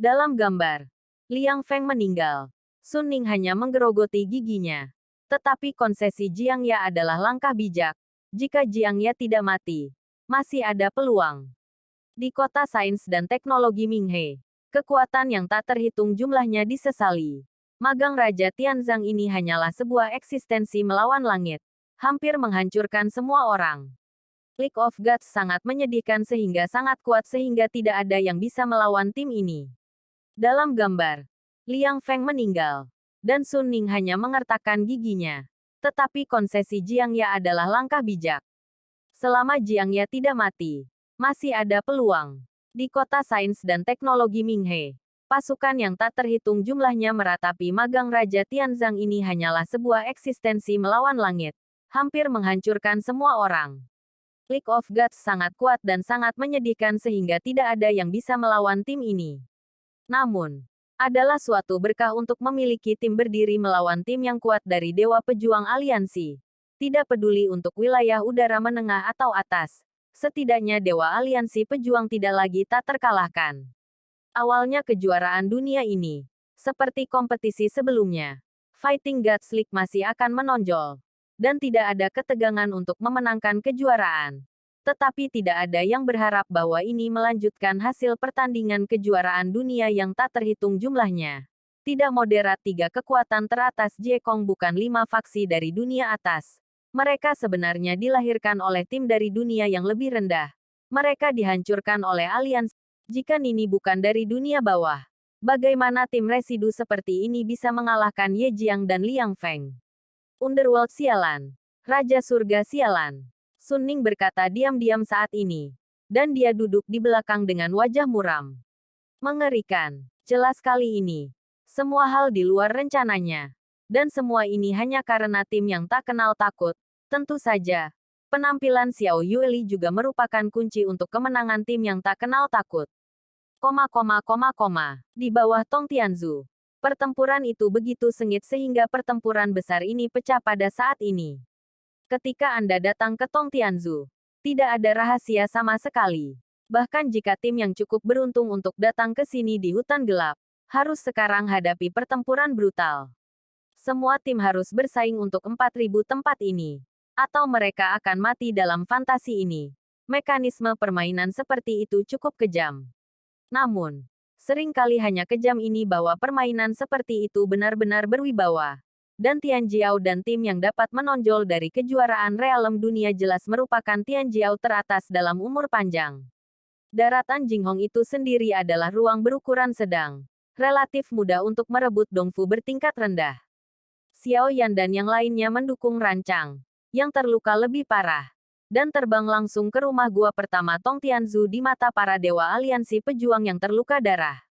[SPEAKER 1] Dalam gambar, Liang Feng meninggal. Sun Ning hanya menggerogoti giginya. Tetapi konsesi Jiang Ya adalah langkah bijak. Jika Jiang Ya tidak mati, masih ada peluang. Di kota sains dan teknologi Minghe, kekuatan yang tak terhitung jumlahnya disesali. Magang Raja Tianzang ini hanyalah sebuah eksistensi melawan langit. Hampir menghancurkan semua orang. League of Gods sangat menyedihkan sehingga sangat kuat sehingga tidak ada yang bisa melawan tim ini. Dalam gambar, Liang Feng meninggal, dan Sun Ning hanya mengertakkan giginya. Tetapi konsesi Jiang Ya adalah langkah bijak. Selama Jiang Ya tidak mati, masih ada peluang. Di kota sains dan teknologi Minghe, pasukan yang tak terhitung jumlahnya meratapi magang Raja Tianzang ini hanyalah sebuah eksistensi melawan langit. Hampir menghancurkan semua orang. League of Gods sangat kuat dan sangat menyedihkan sehingga tidak ada yang bisa melawan tim ini. Namun, adalah suatu berkah untuk memiliki tim berdiri melawan tim yang kuat dari Dewa Pejuang Aliansi. Tidak peduli untuk wilayah udara menengah atau atas, setidaknya Dewa Aliansi Pejuang tidak lagi tak terkalahkan. Awalnya kejuaraan dunia ini, seperti kompetisi sebelumnya, Fighting Gods League masih akan menonjol. Dan tidak ada ketegangan untuk memenangkan kejuaraan. Tetapi tidak ada yang berharap bahwa ini melanjutkan hasil pertandingan kejuaraan dunia yang tak terhitung jumlahnya. Tidak moderat 3 kekuatan teratas Jekong bukan 5 faksi dari dunia atas. Mereka sebenarnya dilahirkan oleh tim dari dunia yang lebih rendah. Mereka dihancurkan oleh aliansi. Jika Nini bukan dari dunia bawah, bagaimana tim residu seperti ini bisa mengalahkan Ye Jiang dan Liang Feng? Underworld sialan. Raja surga sialan. Sun Ning berkata diam-diam saat ini. Dan dia duduk di belakang dengan wajah muram. Mengerikan. Jelas kali ini. Semua hal di luar rencananya. Dan semua ini hanya karena tim yang tak kenal takut. Tentu saja. Penampilan Xiao Yueli juga merupakan kunci untuk kemenangan tim yang tak kenal takut. Di bawah Tong Tianzu. Pertempuran itu begitu sengit sehingga pertempuran besar ini pecah pada saat ini. Ketika Anda datang ke Tong Tianzu, tidak ada rahasia sama sekali. Bahkan jika tim yang cukup beruntung untuk datang ke sini di hutan gelap, harus sekarang hadapi pertempuran brutal. Semua tim harus bersaing untuk 4.000 tempat ini. Atau mereka akan mati dalam fantasi ini. Mekanisme permainan seperti itu cukup kejam. Namun, seringkali hanya kejam ini bahwa permainan seperti itu benar-benar berwibawa. Dan Tianjiao dan tim yang dapat menonjol dari kejuaraan realem dunia jelas merupakan Tianjiao teratas dalam umur panjang. Daratan Jinghong itu sendiri adalah ruang berukuran sedang. Relatif mudah untuk merebut Dongfu bertingkat rendah. Xiao Yan dan yang lainnya mendukung rancang, yang terluka lebih parah. Dan terbang langsung ke rumah gua pertama Tong Tianzu di mata para dewa aliansi pejuang yang terluka darah.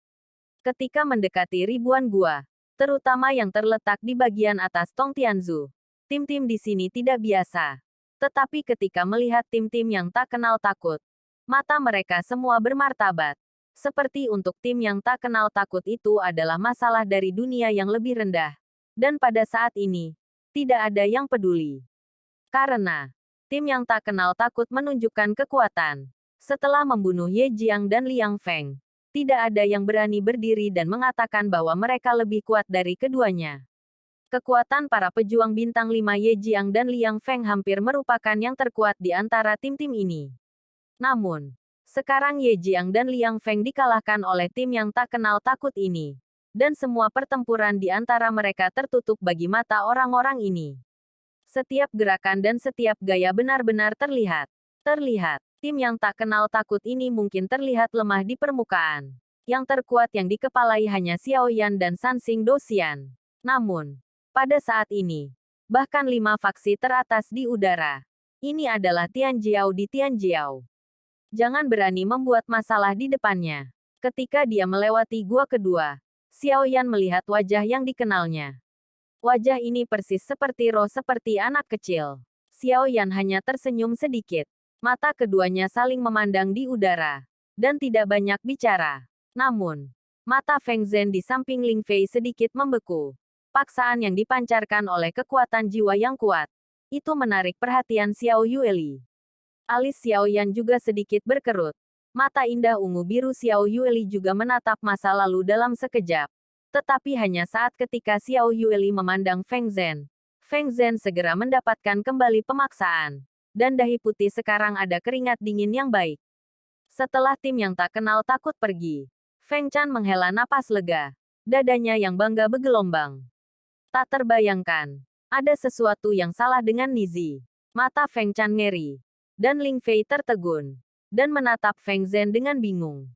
[SPEAKER 1] Ketika mendekati ribuan gua, terutama yang terletak di bagian atas Tong Tianzu, tim-tim di sini tidak biasa. Tetapi ketika melihat tim-tim yang tak kenal takut, mata mereka semua bermartabat. Seperti untuk tim yang tak kenal takut itu adalah masalah dari dunia yang lebih rendah. Dan pada saat ini, tidak ada yang peduli. Karena tim yang tak kenal takut menunjukkan kekuatan. Setelah membunuh Ye Jiang dan Liang Feng, tidak ada yang berani berdiri dan mengatakan bahwa mereka lebih kuat dari keduanya. Kekuatan para pejuang bintang 5 Ye Jiang dan Liang Feng hampir merupakan yang terkuat di antara tim-tim ini. Namun, sekarang Ye Jiang dan Liang Feng dikalahkan oleh tim yang tak kenal takut ini. Dan semua pertempuran di antara mereka tertutup bagi mata orang-orang ini. Setiap gerakan dan setiap gaya benar-benar terlihat. Terlihat, tim yang tak kenal takut ini mungkin terlihat lemah di permukaan. Yang terkuat yang dikepalai hanya Xiao Yan dan Sansing Dosian. Namun, pada saat ini, bahkan 5 faksi teratas di udara. Ini adalah Tianjiao di Tianjiao. Jangan berani membuat masalah di depannya. Ketika dia melewati gua kedua, Xiao Yan melihat wajah yang dikenalnya. Wajah ini persis seperti roh seperti anak kecil. Xiao Yan hanya tersenyum sedikit. Mata keduanya saling memandang di udara. Dan tidak banyak bicara. Namun, mata Feng Zhen di samping Ling Fei sedikit membeku. Paksaan yang dipancarkan oleh kekuatan jiwa yang kuat. Itu menarik perhatian Xiao Yueli. Alis Xiao Yan juga sedikit berkerut. Mata indah ungu biru Xiao Yueli juga menatap masa lalu dalam sekejap. Tetapi hanya saat ketika Xiao Yueli memandang Feng Zhen. Feng Zhen segera mendapatkan kembali pemaksaan. Dan dahi putih sekarang ada keringat dingin yang baik. Setelah tim yang tak kenal takut pergi, Feng Chan menghela napas lega. Dadanya yang bangga bergelombang. Tak terbayangkan. Ada sesuatu yang salah dengan Nizi. Mata Feng Chan ngeri. Dan Ling Fei tertegun. Dan menatap Feng Zhen dengan bingung.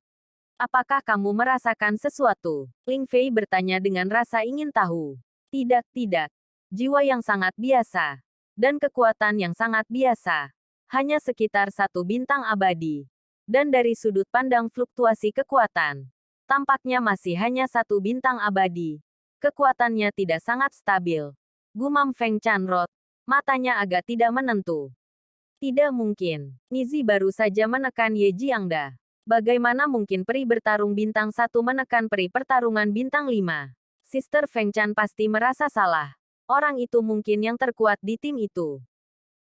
[SPEAKER 1] Apakah kamu merasakan sesuatu? Ling Fei bertanya dengan rasa ingin tahu. Tidak, tidak. Jiwa yang sangat biasa. Dan kekuatan yang sangat biasa. Hanya sekitar 1 bintang abadi. Dan dari sudut pandang fluktuasi kekuatan, tampaknya masih hanya 1 bintang abadi. Kekuatannya tidak sangat stabil. Gumam Feng Chanrot. Matanya agak tidak menentu. Tidak mungkin. Nizi baru saja menekan Ye Jiangda. Bagaimana mungkin peri bertarung bintang 1 menekan peri pertarungan bintang 5? Sister Feng Chan pasti merasa salah. Orang itu mungkin yang terkuat di tim itu.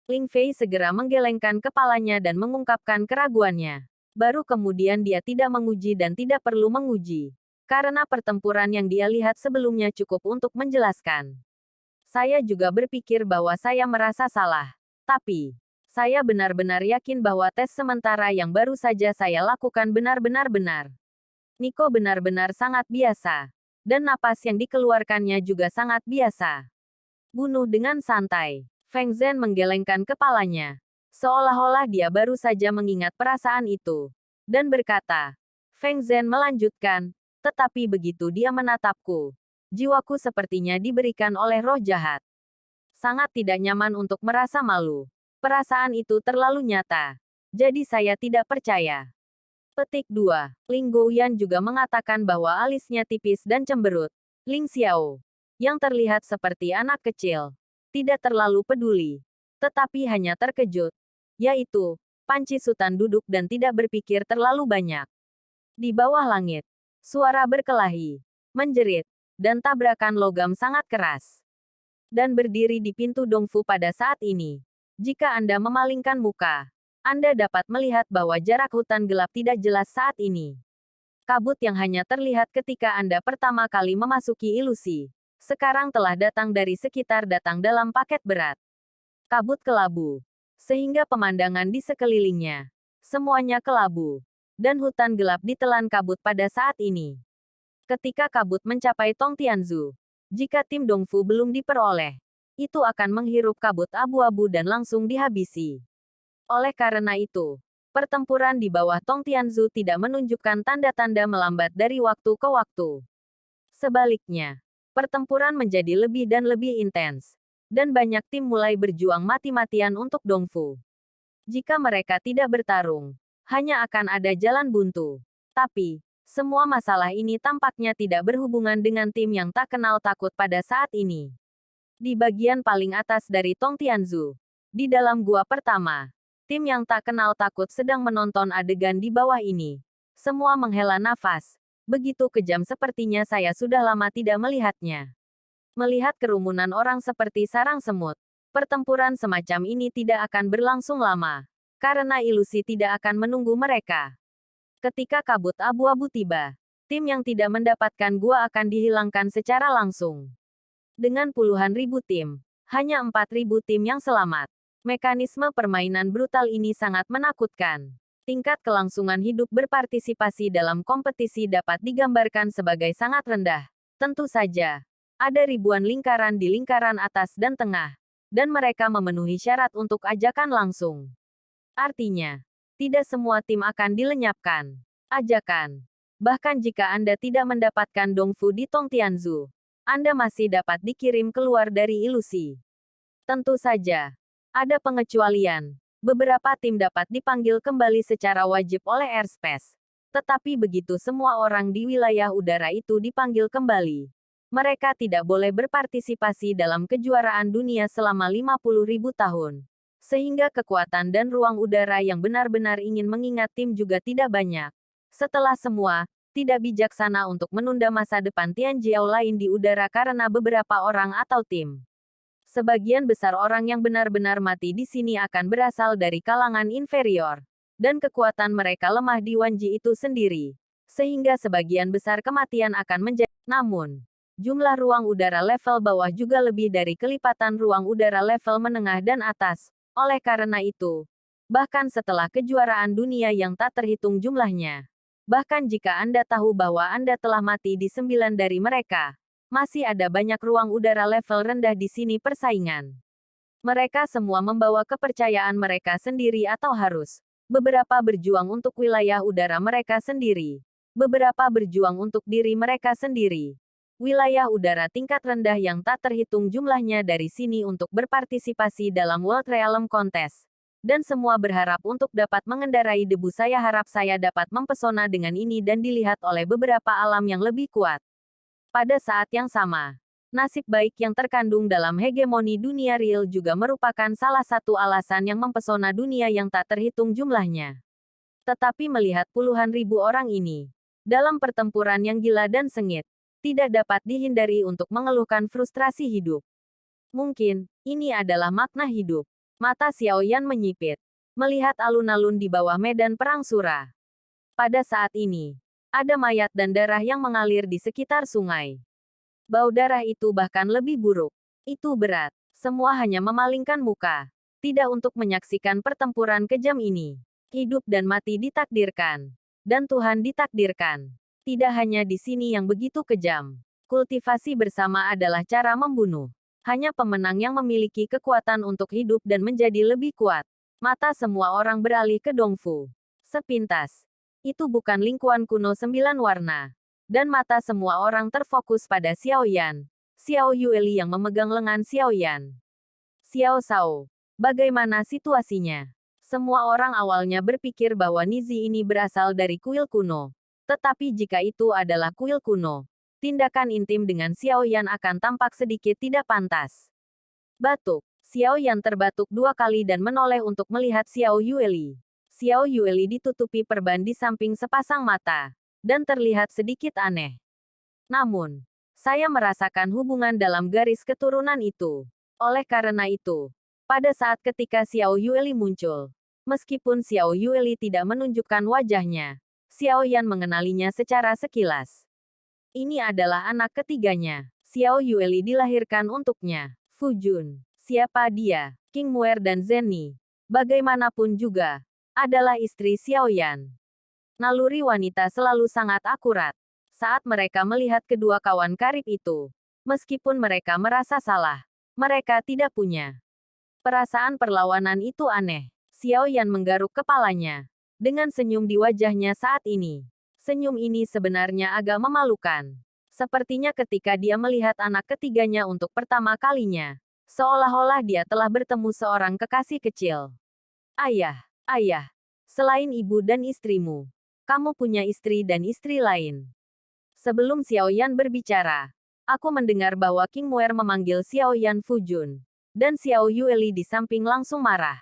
[SPEAKER 1] Ling Fei segera menggelengkan kepalanya dan mengungkapkan keraguannya. Baru kemudian dia tidak menguji dan tidak perlu menguji. Karena pertempuran yang dia lihat sebelumnya cukup untuk menjelaskan. Saya juga berpikir bahwa saya merasa salah. Tapi, saya benar-benar yakin bahwa tes sementara yang baru saja saya lakukan benar-benar benar. Niko benar-benar sangat biasa. Dan napas yang dikeluarkannya juga sangat biasa. Bunuh dengan santai. Feng Zhen menggelengkan kepalanya. Seolah-olah dia baru saja mengingat perasaan itu. Dan berkata, Feng Zhen melanjutkan, tetapi begitu dia menatapku. Jiwaku sepertinya diberikan oleh roh jahat. Sangat tidak nyaman untuk merasa malu. Perasaan itu terlalu nyata. Jadi saya tidak percaya. Petik 2. Ling Gouyan juga mengatakan bahwa alisnya tipis dan cemberut. Ling Xiao, yang terlihat seperti anak kecil, tidak terlalu peduli. Tetapi hanya terkejut. Yaitu, Panci Sutan duduk dan tidak berpikir terlalu banyak. Di bawah langit, suara berkelahi, menjerit, dan tabrakan logam sangat keras. Dan berdiri di pintu Dongfu pada saat ini. Jika Anda memalingkan muka, Anda dapat melihat bahwa jarak hutan gelap tidak jelas saat ini. Kabut yang hanya terlihat ketika Anda pertama kali memasuki ilusi, sekarang telah datang dari sekitar datang dalam paket berat. Kabut kelabu. Sehingga pemandangan di sekelilingnya, semuanya kelabu. Dan hutan gelap ditelan kabut pada saat ini. Ketika kabut mencapai Tong Tianzu, jika tim Dongfu belum diperoleh, itu akan menghirup kabut abu-abu dan langsung dihabisi. Oleh karena itu, pertempuran di bawah Tong Tianzu tidak menunjukkan tanda-tanda melambat dari waktu ke waktu. Sebaliknya, pertempuran menjadi lebih dan lebih intens. Dan banyak tim mulai berjuang mati-matian untuk Dongfu. Jika mereka tidak bertarung, hanya akan ada jalan buntu. Tapi, semua masalah ini tampaknya tidak berhubungan dengan tim yang tak kenal takut pada saat ini. Di bagian paling atas dari Tong Tianzu, di dalam gua pertama, tim yang tak kenal takut sedang menonton adegan di bawah ini. Semua menghela nafas. Begitu kejam sepertinya saya sudah lama tidak melihatnya. Melihat kerumunan orang seperti sarang semut, pertempuran semacam ini tidak akan berlangsung lama. Karena ilusi tidak akan menunggu mereka. Ketika kabut abu-abu tiba, tim yang tidak mendapatkan gua akan dihilangkan secara langsung. Dengan puluhan ribu tim, hanya 4.000 tim yang selamat. Mekanisme permainan brutal ini sangat menakutkan. Tingkat kelangsungan hidup berpartisipasi dalam kompetisi dapat digambarkan sebagai sangat rendah. Tentu saja, ada ribuan lingkaran di lingkaran atas dan tengah. dan mereka memenuhi syarat untuk ajakan langsung. Artinya, tidak semua tim akan dilenyapkan. Ajakan. Bahkan jika Anda tidak mendapatkan Dongfu di Tongtianzu, Anda masih dapat dikirim keluar dari ilusi. Tentu saja, ada pengecualian. Beberapa tim dapat dipanggil kembali secara wajib oleh airspace. Tetapi begitu semua orang di wilayah udara itu dipanggil kembali, mereka tidak boleh berpartisipasi dalam kejuaraan dunia selama 50.000 tahun. Sehingga kekuatan dan ruang udara yang benar-benar ingin mengingat tim juga tidak banyak. Setelah semua, tidak bijaksana untuk menunda masa depan Tianjiao lain di udara karena beberapa orang atau tim. Sebagian besar orang yang benar-benar mati di sini akan berasal dari kalangan inferior. Dan kekuatan mereka lemah di Wanji itu sendiri. Sehingga sebagian besar kematian akan menjadi. Namun, jumlah ruang udara level bawah juga lebih dari kelipatan ruang udara level menengah dan atas. Oleh karena itu, bahkan setelah kejuaraan dunia yang tak terhitung jumlahnya, bahkan jika Anda tahu bahwa Anda telah mati di 9 dari mereka, masih ada banyak ruang udara level rendah di sini persaingan. Mereka semua membawa kepercayaan mereka sendiri atau harus. Beberapa berjuang untuk wilayah udara mereka sendiri. Beberapa berjuang untuk diri mereka sendiri. Wilayah udara tingkat rendah yang tak terhitung jumlahnya dari sini untuk berpartisipasi dalam World Realm Contest. Dan semua berharap untuk dapat mengendarai debu. Saya harap saya dapat mempesona dengan ini dan dilihat oleh beberapa alam yang lebih kuat. Pada saat yang sama, nasib baik yang terkandung dalam hegemoni dunia real juga merupakan salah satu alasan yang mempesona dunia yang tak terhitung jumlahnya. Tetapi melihat puluhan ribu orang ini, dalam pertempuran yang gila dan sengit, tidak dapat dihindari untuk mengeluhkan frustrasi hidup. Mungkin, ini adalah makna hidup. Mata Xiao Yan menyipit, melihat alun-alun di bawah medan perang Sura. Pada saat ini, ada mayat dan darah yang mengalir di sekitar sungai. Bau darah itu bahkan lebih buruk. Itu berat. Semua hanya memalingkan muka. Tidak untuk menyaksikan pertempuran kejam ini. Hidup dan mati ditakdirkan. Dan Tuhan ditakdirkan. Tidak hanya di sini yang begitu kejam. Kultivasi bersama adalah cara membunuh. Hanya pemenang yang memiliki kekuatan untuk hidup dan menjadi lebih kuat. Mata semua orang beralih ke Dongfu. Sepintas. Itu bukan lingkuan kuno 9 warna. Dan mata semua orang terfokus pada Xiao Yan. Xiao Yueli yang memegang lengan Xiao Yan. Xiao Shao. Bagaimana situasinya? Semua orang awalnya berpikir bahwa Nizi ini berasal dari kuil kuno. Tetapi jika itu adalah kuil kuno, tindakan intim dengan Xiao Yan akan tampak sedikit tidak pantas. Batuk. Xiao Yan terbatuk 2 kali dan menoleh untuk melihat Xiao Yueli. Xiao Yueli ditutupi perban di samping sepasang mata. Dan terlihat sedikit aneh. Namun, saya merasakan hubungan dalam garis keturunan itu. Oleh karena itu, pada saat ketika Xiao Yueli muncul, meskipun Xiao Yueli tidak menunjukkan wajahnya, Xiao Yan mengenalinya secara sekilas. Ini adalah anak ketiganya. Xiao Yueli dilahirkan untuknya. Fu Jun. Siapa dia? King Muer dan Zenni, bagaimanapun juga, adalah istri Xiao Yan. Naluri wanita selalu sangat akurat. Saat mereka melihat kedua kawan karib itu, meskipun mereka merasa salah, mereka tidak punya perasaan perlawanan itu aneh. Xiao Yan menggaruk kepalanya. Dengan senyum di wajahnya saat ini. Senyum ini sebenarnya agak memalukan. Sepertinya ketika dia melihat anak ketiganya untuk pertama kalinya. Seolah-olah dia telah bertemu seorang kekasih kecil. Ayah, ayah. Selain ibu dan istrimu, kamu punya istri dan istri lain. Sebelum Xiao Yan berbicara, aku mendengar bahwa King Muer memanggil Xiao Yan Fu Jun. Dan Xiao Yueli di samping langsung marah.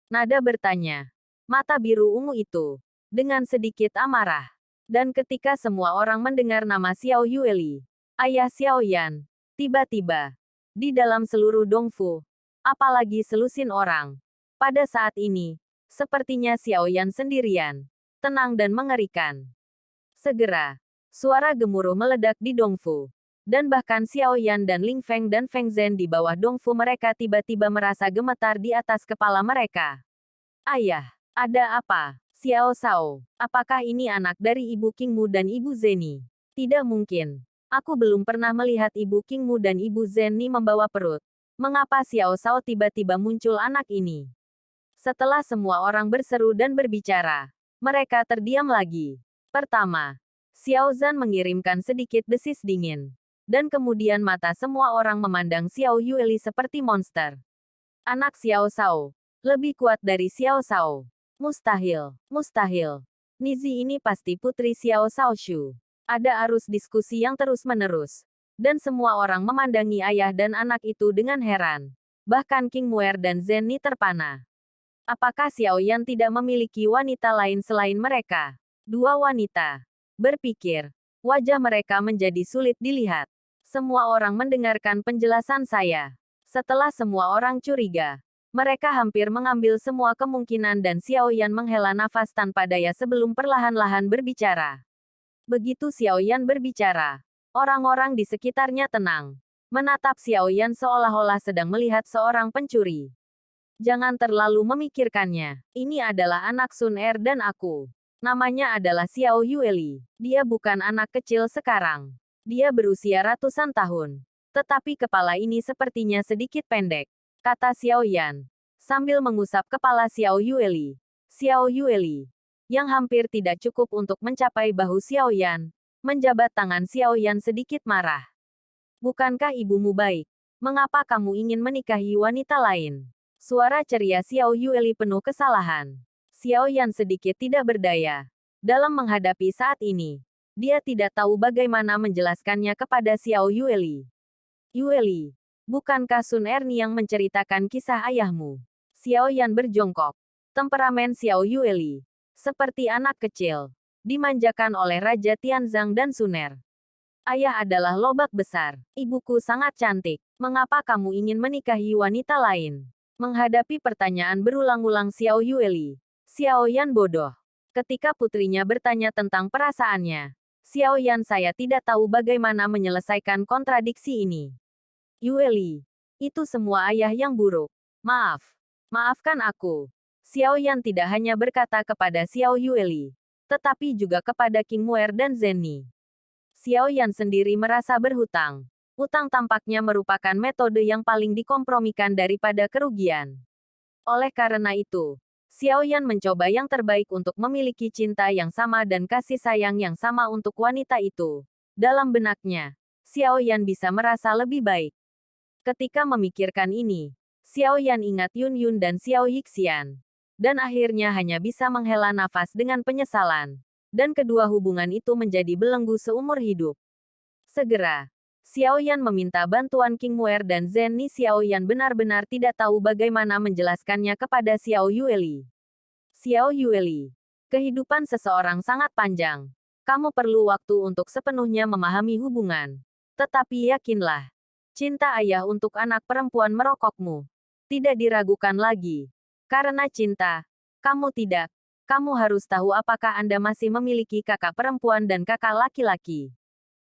[SPEAKER 1] Nada bertanya. Mata biru ungu itu. Dengan sedikit amarah. Dan ketika semua orang mendengar nama Xiao Yueli, ayah Xiao Yan, tiba-tiba, di dalam seluruh Dongfu, apalagi selusin orang, pada saat ini, sepertinya Xiao Yan sendirian. Tenang dan mengerikan. Segera, suara gemuruh meledak di Dongfu. Dan bahkan Xiao Yan dan Ling Feng dan Feng Zhen di bawah Dongfu mereka tiba-tiba merasa gemetar di atas kepala mereka. Ayah, ada apa? Xiao Shao, apakah ini anak dari Ibu Qingmu dan Ibu Zenni? Tidak mungkin. Aku belum pernah melihat Ibu Qingmu dan Ibu Zenni membawa perut. Mengapa Xiao Shao tiba-tiba muncul anak ini? Setelah semua orang berseru dan berbicara, mereka terdiam lagi. Pertama, Xiao Zhan mengirimkan sedikit desis dingin. Dan kemudian mata semua orang memandang Xiao Yueli seperti monster. Anak Xiao Shao. Lebih kuat dari Xiao Shao. Mustahil, mustahil. Nizi ini pasti putri Xiao Shao Shu. Ada arus diskusi yang terus-menerus. Dan semua orang memandangi ayah dan anak itu dengan heran. Bahkan King Muer dan Zhen Ni terpana. Apakah Xiao Yan tidak memiliki wanita lain selain mereka? Dua wanita. Berpikir. Wajah mereka menjadi sulit dilihat. Semua orang mendengarkan penjelasan saya. Setelah semua orang curiga, mereka hampir mengambil semua kemungkinan dan Xiao Yan menghela nafas tanpa daya sebelum perlahan-lahan berbicara. Begitu Xiao Yan berbicara, orang-orang di sekitarnya tenang. Menatap Xiao Yan seolah-olah sedang melihat seorang pencuri. Jangan terlalu memikirkannya. Ini adalah anak Sun Er dan aku. Namanya adalah Xiao Yueli. Dia bukan anak kecil sekarang. Dia berusia ratusan tahun. Tetapi kepala ini sepertinya sedikit pendek, kata Xiao Yan. Sambil mengusap kepala Xiao Yueli. Xiao Yueli, yang hampir tidak cukup untuk mencapai bahu Xiao Yan, menjabat tangan Xiao Yan sedikit marah. Bukankah ibumu baik? Mengapa kamu ingin menikahi wanita lain? Suara ceria Xiao Yueli penuh kesalahan. Xiao Yan sedikit tidak berdaya dalam menghadapi saat ini. Dia tidak tahu bagaimana menjelaskannya kepada Xiao Yueli. Yueli, bukankah Sun Erni yang menceritakan kisah ayahmu? Xiao Yan berjongkok. Temperamen Xiao Yueli. Seperti anak kecil. Dimanjakan oleh Raja Tianzang dan Sun Er. Ayah adalah lobak besar. Ibuku sangat cantik. Mengapa kamu ingin menikahi wanita lain? Menghadapi pertanyaan berulang-ulang Xiao Yueli, Xiao Yan bodoh. Ketika putrinya bertanya tentang perasaannya, Xiao Yan saya tidak tahu bagaimana menyelesaikan kontradiksi ini. Yueli, itu semua ayah yang buruk. Maaf. Maafkan aku. Xiao Yan tidak hanya berkata kepada Xiao Yueli, tetapi juga kepada King Muer dan Zhen Ni. Xiao Yan sendiri merasa berhutang. Utang tampaknya merupakan metode yang paling dikompromikan daripada kerugian. Oleh karena itu, Xiao Yan mencoba yang terbaik untuk memiliki cinta yang sama dan kasih sayang yang sama untuk wanita itu. Dalam benaknya, Xiao Yan bisa merasa lebih baik. Ketika memikirkan ini, Xiao Yan ingat Yun Yun dan Xiao Yixian. Dan akhirnya hanya bisa menghela nafas dengan penyesalan. Dan kedua hubungan itu menjadi belenggu seumur hidup. Segera, Xiao Yan meminta bantuan King Muer dan Zhen Ni. Xiao Yan benar-benar tidak tahu bagaimana menjelaskannya kepada Xiao Yueli. Xiao Yueli, kehidupan seseorang sangat panjang. Kamu perlu waktu untuk sepenuhnya memahami hubungan. Tetapi yakinlah, cinta ayah untuk anak perempuan merokokmu tidak diragukan lagi. Karena cinta, kamu tidak. Kamu harus tahu apakah Anda masih memiliki kakak perempuan dan kakak laki-laki.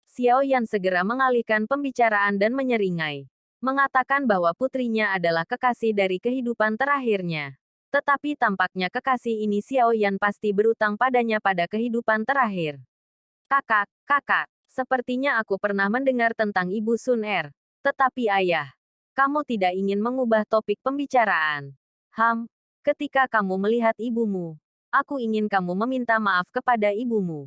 [SPEAKER 1] Xiao Yan segera mengalihkan pembicaraan dan menyeringai. Mengatakan bahwa putrinya adalah kekasih dari kehidupan terakhirnya. Tetapi tampaknya kekasih ini Xiao Yan pasti berutang padanya pada kehidupan terakhir. Kakak, sepertinya aku pernah mendengar tentang Ibu Sun Er. Tetapi ayah, kamu tidak ingin mengubah topik pembicaraan. Ketika kamu melihat ibumu, aku ingin kamu meminta maaf kepada ibumu.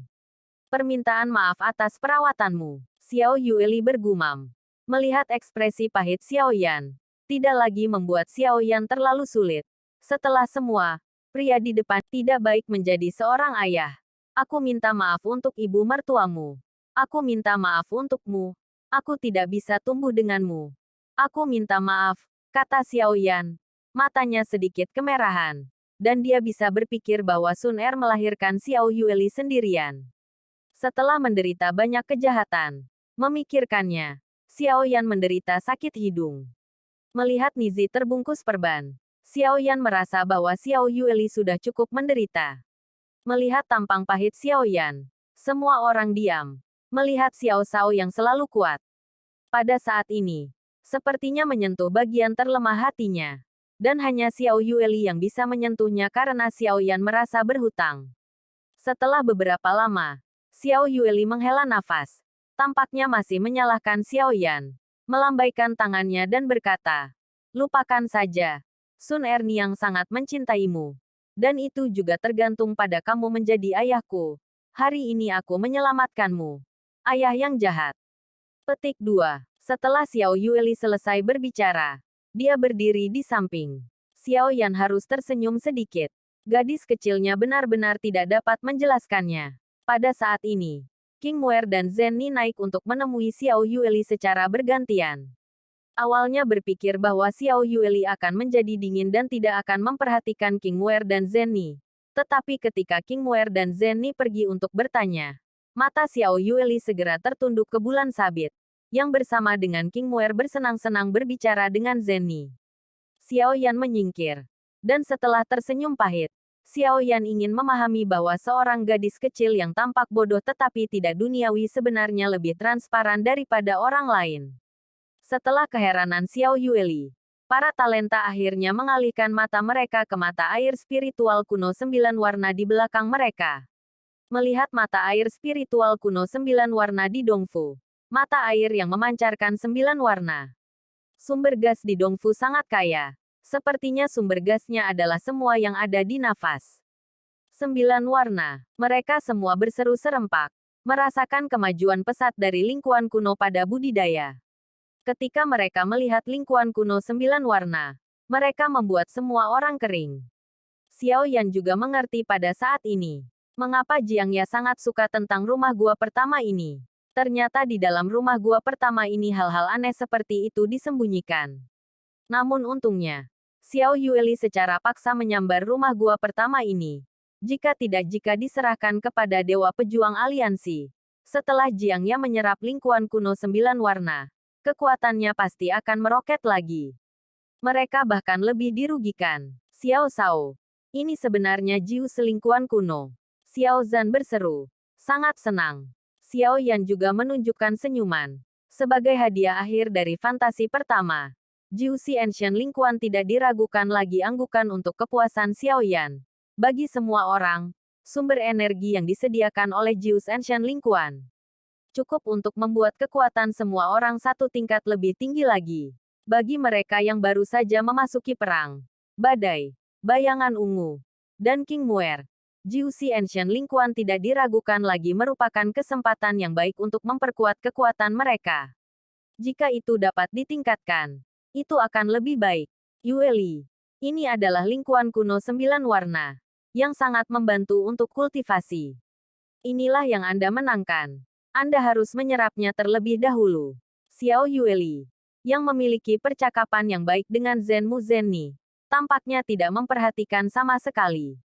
[SPEAKER 1] Permintaan maaf atas perawatanmu. Xiao Yueli bergumam. Melihat ekspresi pahit Xiao Yan, tidak lagi membuat Xiao Yan terlalu sulit. Setelah semua, pria di depan tidak baik menjadi seorang ayah. Aku minta maaf untuk ibu mertuamu. Aku minta maaf untukmu. Aku tidak bisa tumbuh denganmu. Aku minta maaf, kata Xiao Yan. Matanya sedikit kemerahan. Dan dia bisa berpikir bahwa Sun Er melahirkan Xiao Yueli sendirian. Setelah menderita banyak kejahatan, memikirkannya, Xiao Yan menderita sakit hidung. Melihat Nizi terbungkus perban, Xiao Yan merasa bahwa Xiao Yueli sudah cukup menderita. Melihat tampang pahit Xiao Yan, semua orang diam. Melihat Xiao Shao yang selalu kuat. Pada saat ini, sepertinya menyentuh bagian terlemah hatinya. Dan hanya Xiao Yueli yang bisa menyentuhnya karena Xiao Yan merasa berhutang. Setelah beberapa lama, Xiao Yueli menghela nafas. Tampaknya masih menyalahkan Xiao Yan. melambaikan tangannya dan berkata, "Lupakan saja. Sun Erni yang sangat mencintaimu. Dan itu juga tergantung pada kamu menjadi ayahku. Hari ini aku menyelamatkanmu. Ayah yang jahat." Petik 2. Setelah Xiao Yueli selesai berbicara, dia berdiri di samping. Xiao Yan harus tersenyum sedikit. Gadis kecilnya benar-benar tidak dapat menjelaskannya. Pada saat ini, King Muer dan Zen Ni naik untuk menemui Xiao Yueli secara bergantian. Awalnya berpikir bahwa Xiao Yueli akan menjadi dingin dan tidak akan memperhatikan King Muer dan Zen Ni. Tetapi ketika King Muer dan Zen Ni pergi untuk bertanya, mata Xiao Yueli segera tertunduk ke bulan sabit, yang bersama dengan King Muer bersenang-senang berbicara dengan Zen Ni. Xiao Yan menyingkir. Dan setelah tersenyum pahit, Xiao Yan ingin memahami bahwa seorang gadis kecil yang tampak bodoh tetapi tidak duniawi sebenarnya lebih transparan daripada orang lain. Setelah keheranan Xiao Yueli, para talenta akhirnya mengalihkan mata mereka ke mata air spiritual kuno 9 warna di belakang mereka. Melihat mata air spiritual kuno 9 warna di Dongfu, mata air yang memancarkan 9 warna. Sumber gas di Dongfu sangat kaya. Sepertinya sumber gasnya adalah semua yang ada di nafas. 9 warna. Mereka semua berseru serempak, merasakan kemajuan pesat dari lingkuan kuno pada budidaya. Ketika mereka melihat lingkuan kuno 9 warna, mereka membuat semua orang kering. Xiao Yan juga mengerti pada saat ini, mengapa Jiang Ya sangat suka tentang rumah gua pertama ini. Ternyata di dalam rumah gua pertama ini hal-hal aneh seperti itu disembunyikan. Namun untungnya, Xiao Yueli secara paksa menyambar rumah gua pertama ini. Jika diserahkan kepada Dewa Pejuang Aliansi. Setelah Jiang Ya menyerap lingkuan kuno 9 warna, kekuatannya pasti akan meroket lagi. Mereka bahkan lebih dirugikan. Xiao Shao. Ini sebenarnya Jiu selingkuhan kuno. Xiao Zhan berseru. Sangat senang. Xiao Yan juga menunjukkan senyuman. Sebagai hadiah akhir dari fantasi pertama, Jiu si Ancient lingkuan tidak diragukan lagi anggukan untuk kepuasan Xiao Yan. Bagi semua orang, sumber energi yang disediakan oleh Jiu Ancient lingkuan cukup untuk membuat kekuatan semua orang satu tingkat lebih tinggi lagi. Bagi mereka yang baru saja memasuki perang, badai, bayangan ungu, dan King Muer, Jiu si Ancient lingkuan tidak diragukan lagi merupakan kesempatan yang baik untuk memperkuat kekuatan mereka. Jika itu dapat ditingkatkan, itu akan lebih baik. Yueli. Ini adalah lingkuan kuno 9 warna, yang sangat membantu untuk kultivasi. Inilah yang Anda menangkan. Anda harus menyerapnya terlebih dahulu. Xiao Yueli, yang memiliki percakapan yang baik dengan Zenmu Zenni, tampaknya tidak memperhatikan sama sekali.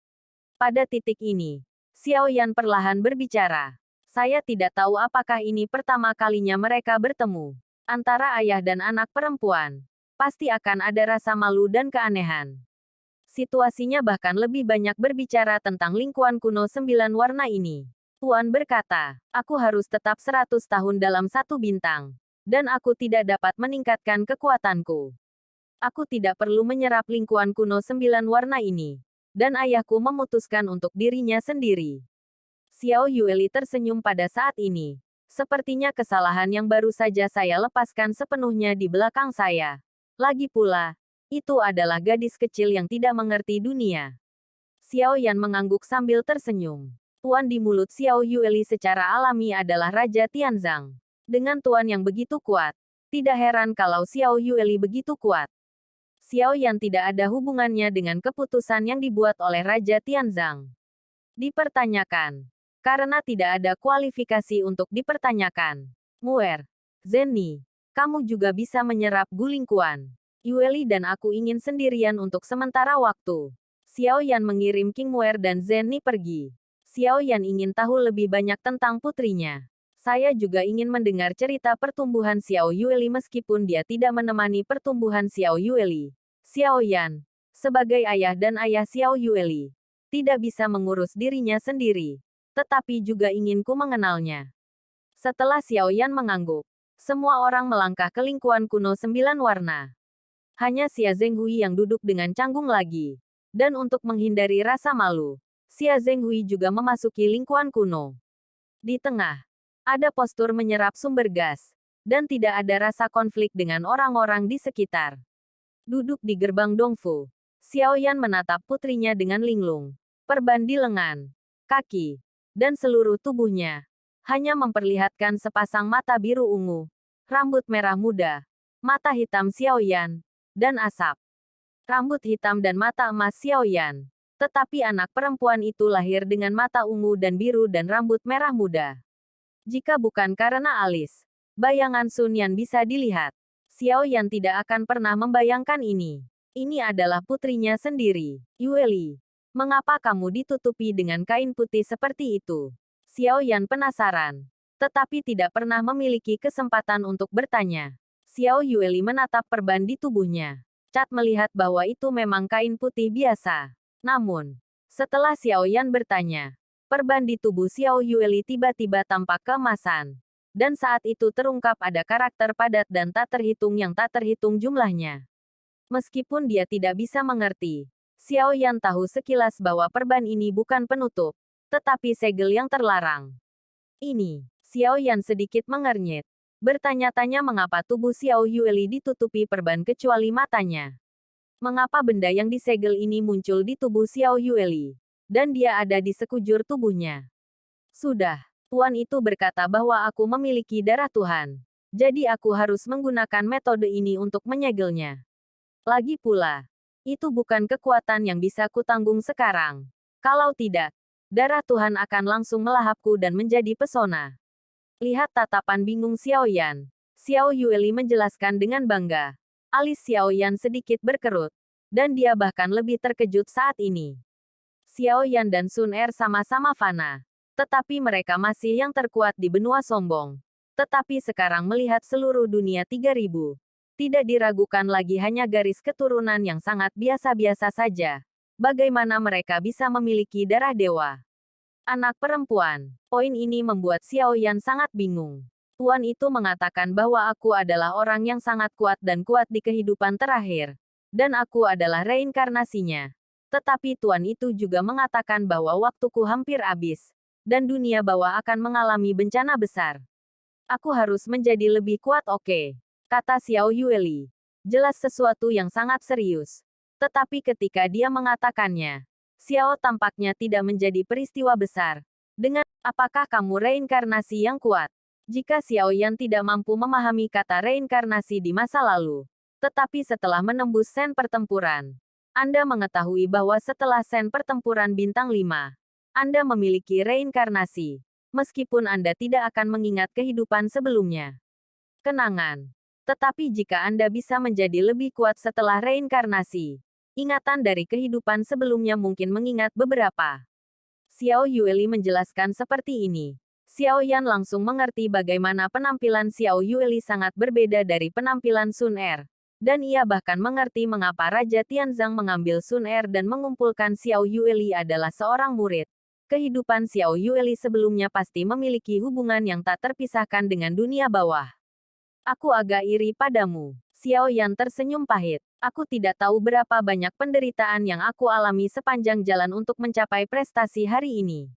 [SPEAKER 1] Pada titik ini, Xiao Yan perlahan berbicara. Saya tidak tahu apakah ini pertama kalinya mereka bertemu. Antara ayah dan anak perempuan, pasti akan ada rasa malu dan keanehan. Situasinya bahkan lebih banyak berbicara tentang lingkuan kuno 9 warna ini. Tuan berkata, aku harus tetap 100 tahun dalam satu bintang. Dan aku tidak dapat meningkatkan kekuatanku. Aku tidak perlu menyerap lingkuan kuno 9 warna ini. Dan ayahku memutuskan untuk dirinya sendiri. Xiao Yueli tersenyum pada saat ini. Sepertinya kesalahan yang baru saja saya lepaskan sepenuhnya di belakang saya. Lagi pula, itu adalah gadis kecil yang tidak mengerti dunia. Xiao Yan mengangguk sambil tersenyum. Tuan di mulut Xiao Yueli secara alami adalah Raja Tianzang. Dengan tuan yang begitu kuat, tidak heran kalau Xiao Yueli begitu kuat. Xiao Yan tidak ada hubungannya dengan keputusan yang dibuat oleh Raja Tianzang. Dipertanyakan. Karena tidak ada kualifikasi untuk dipertanyakan. Muer, Zenni, kamu juga bisa menyerap gulingkuan. Yueli dan aku ingin sendirian untuk sementara waktu. Xiao Yan mengirim King Muer dan Zenni pergi. Xiao Yan ingin tahu lebih banyak tentang putrinya. Saya juga ingin mendengar cerita pertumbuhan Xiao Yueli meskipun dia tidak menemani pertumbuhan Xiao Yueli. Xiao Yan, sebagai ayah dan ayah Xiao Yueli, tidak bisa mengurus dirinya sendiri, tetapi juga ingin ku mengenalnya. Setelah Xiao Yan mengangguk, semua orang melangkah ke lingkuan kuno 9 warna. Hanya Xia Zhenghui yang duduk dengan canggung lagi. Dan untuk menghindari rasa malu, Xia Zhenghui juga memasuki lingkuan kuno. Di tengah, ada postur menyerap sumber gas. dan tidak ada rasa konflik dengan orang-orang di sekitar. Duduk di gerbang Dongfu, Xiaoyan menatap putrinya dengan linglung. Perban di lengan, kaki, dan seluruh tubuhnya hanya memperlihatkan sepasang mata biru ungu, rambut merah muda, mata hitam Xiaoyan, dan asap. Rambut hitam dan mata emas Xiaoyan. Tetapi anak perempuan itu lahir dengan mata ungu dan biru dan rambut merah muda. Jika bukan karena alis, bayangan Sun Yan bisa dilihat. Xiaoyan tidak akan pernah membayangkan ini. Ini adalah putrinya sendiri. Yueli, mengapa kamu ditutupi dengan kain putih seperti itu? Xiaoyan penasaran, tetapi tidak pernah memiliki kesempatan untuk bertanya. Xiao Yueli menatap perban di tubuhnya. Cat melihat bahwa itu memang kain putih biasa. Namun, setelah Xiaoyan bertanya, perban di tubuh Xiao Yueli tiba-tiba tampak keemasan. Dan saat itu terungkap ada karakter padat dan tak terhitung yang tak terhitung jumlahnya. Meskipun dia tidak bisa mengerti, Xiaoyan tahu sekilas bahwa perban ini bukan penutup, tetapi segel yang terlarang. Ini, Xiaoyan sedikit mengernyit. Bertanya-tanya mengapa tubuh Xiao Yueli ditutupi perban kecuali matanya. Mengapa benda yang disegel ini muncul di tubuh Xiao Yueli, dan dia ada di sekujur tubuhnya. Sudah, Tuan itu berkata bahwa aku memiliki darah Tuhan. Jadi aku harus menggunakan metode ini untuk menyegelnya. Lagi pula, itu bukan kekuatan yang bisa kutanggung sekarang. Kalau tidak, darah Tuhan akan langsung melahapku dan menjadi pesona. Lihat tatapan bingung Xiaoyan. Xiao Yueli menjelaskan dengan bangga. Alis Xiaoyan sedikit berkerut. Dan dia bahkan lebih terkejut saat ini. Xiaoyan dan Sun Er sama-sama fana. Tetapi mereka masih yang terkuat di benua sombong. Tetapi sekarang melihat seluruh dunia 3000. Tidak diragukan lagi hanya garis keturunan yang sangat biasa-biasa saja. Bagaimana mereka bisa memiliki darah dewa? Anak perempuan. Poin ini membuat Xiaoyan sangat bingung. Tuan itu mengatakan bahwa aku adalah orang yang sangat kuat dan kuat di kehidupan terakhir. Dan aku adalah reinkarnasinya. Tetapi Tuan itu juga mengatakan bahwa waktuku hampir habis. Dan dunia bawah akan mengalami bencana besar. Aku harus menjadi lebih kuat, oke? Kata Xiao Yueli. Jelas sesuatu yang sangat serius. Tetapi ketika dia mengatakannya, Xiao tampaknya tidak menjadi peristiwa besar. Dengan, apakah kamu reinkarnasi yang kuat? Jika Xiaoyan tidak mampu memahami kata reinkarnasi di masa lalu. Tetapi setelah menembus sen pertempuran, Anda mengetahui bahwa setelah sen pertempuran bintang 5, Anda memiliki reinkarnasi. Meskipun Anda tidak akan mengingat kehidupan sebelumnya. Kenangan. Tetapi jika Anda bisa menjadi lebih kuat setelah reinkarnasi, ingatan dari kehidupan sebelumnya mungkin mengingat beberapa. Xiao Yueli menjelaskan seperti ini. Xiaoyan langsung mengerti bagaimana penampilan Xiao Yueli sangat berbeda dari penampilan Sun Er. Dan ia bahkan mengerti mengapa Raja Tianzang mengambil Sun Er dan mengumpulkan Xiao Yueli adalah seorang murid. Kehidupan Xiao Yueli sebelumnya pasti memiliki hubungan yang tak terpisahkan dengan dunia bawah. Aku agak iri padamu. Xiaoyan tersenyum pahit. Aku tidak tahu berapa banyak penderitaan yang aku alami sepanjang jalan untuk mencapai prestasi hari ini.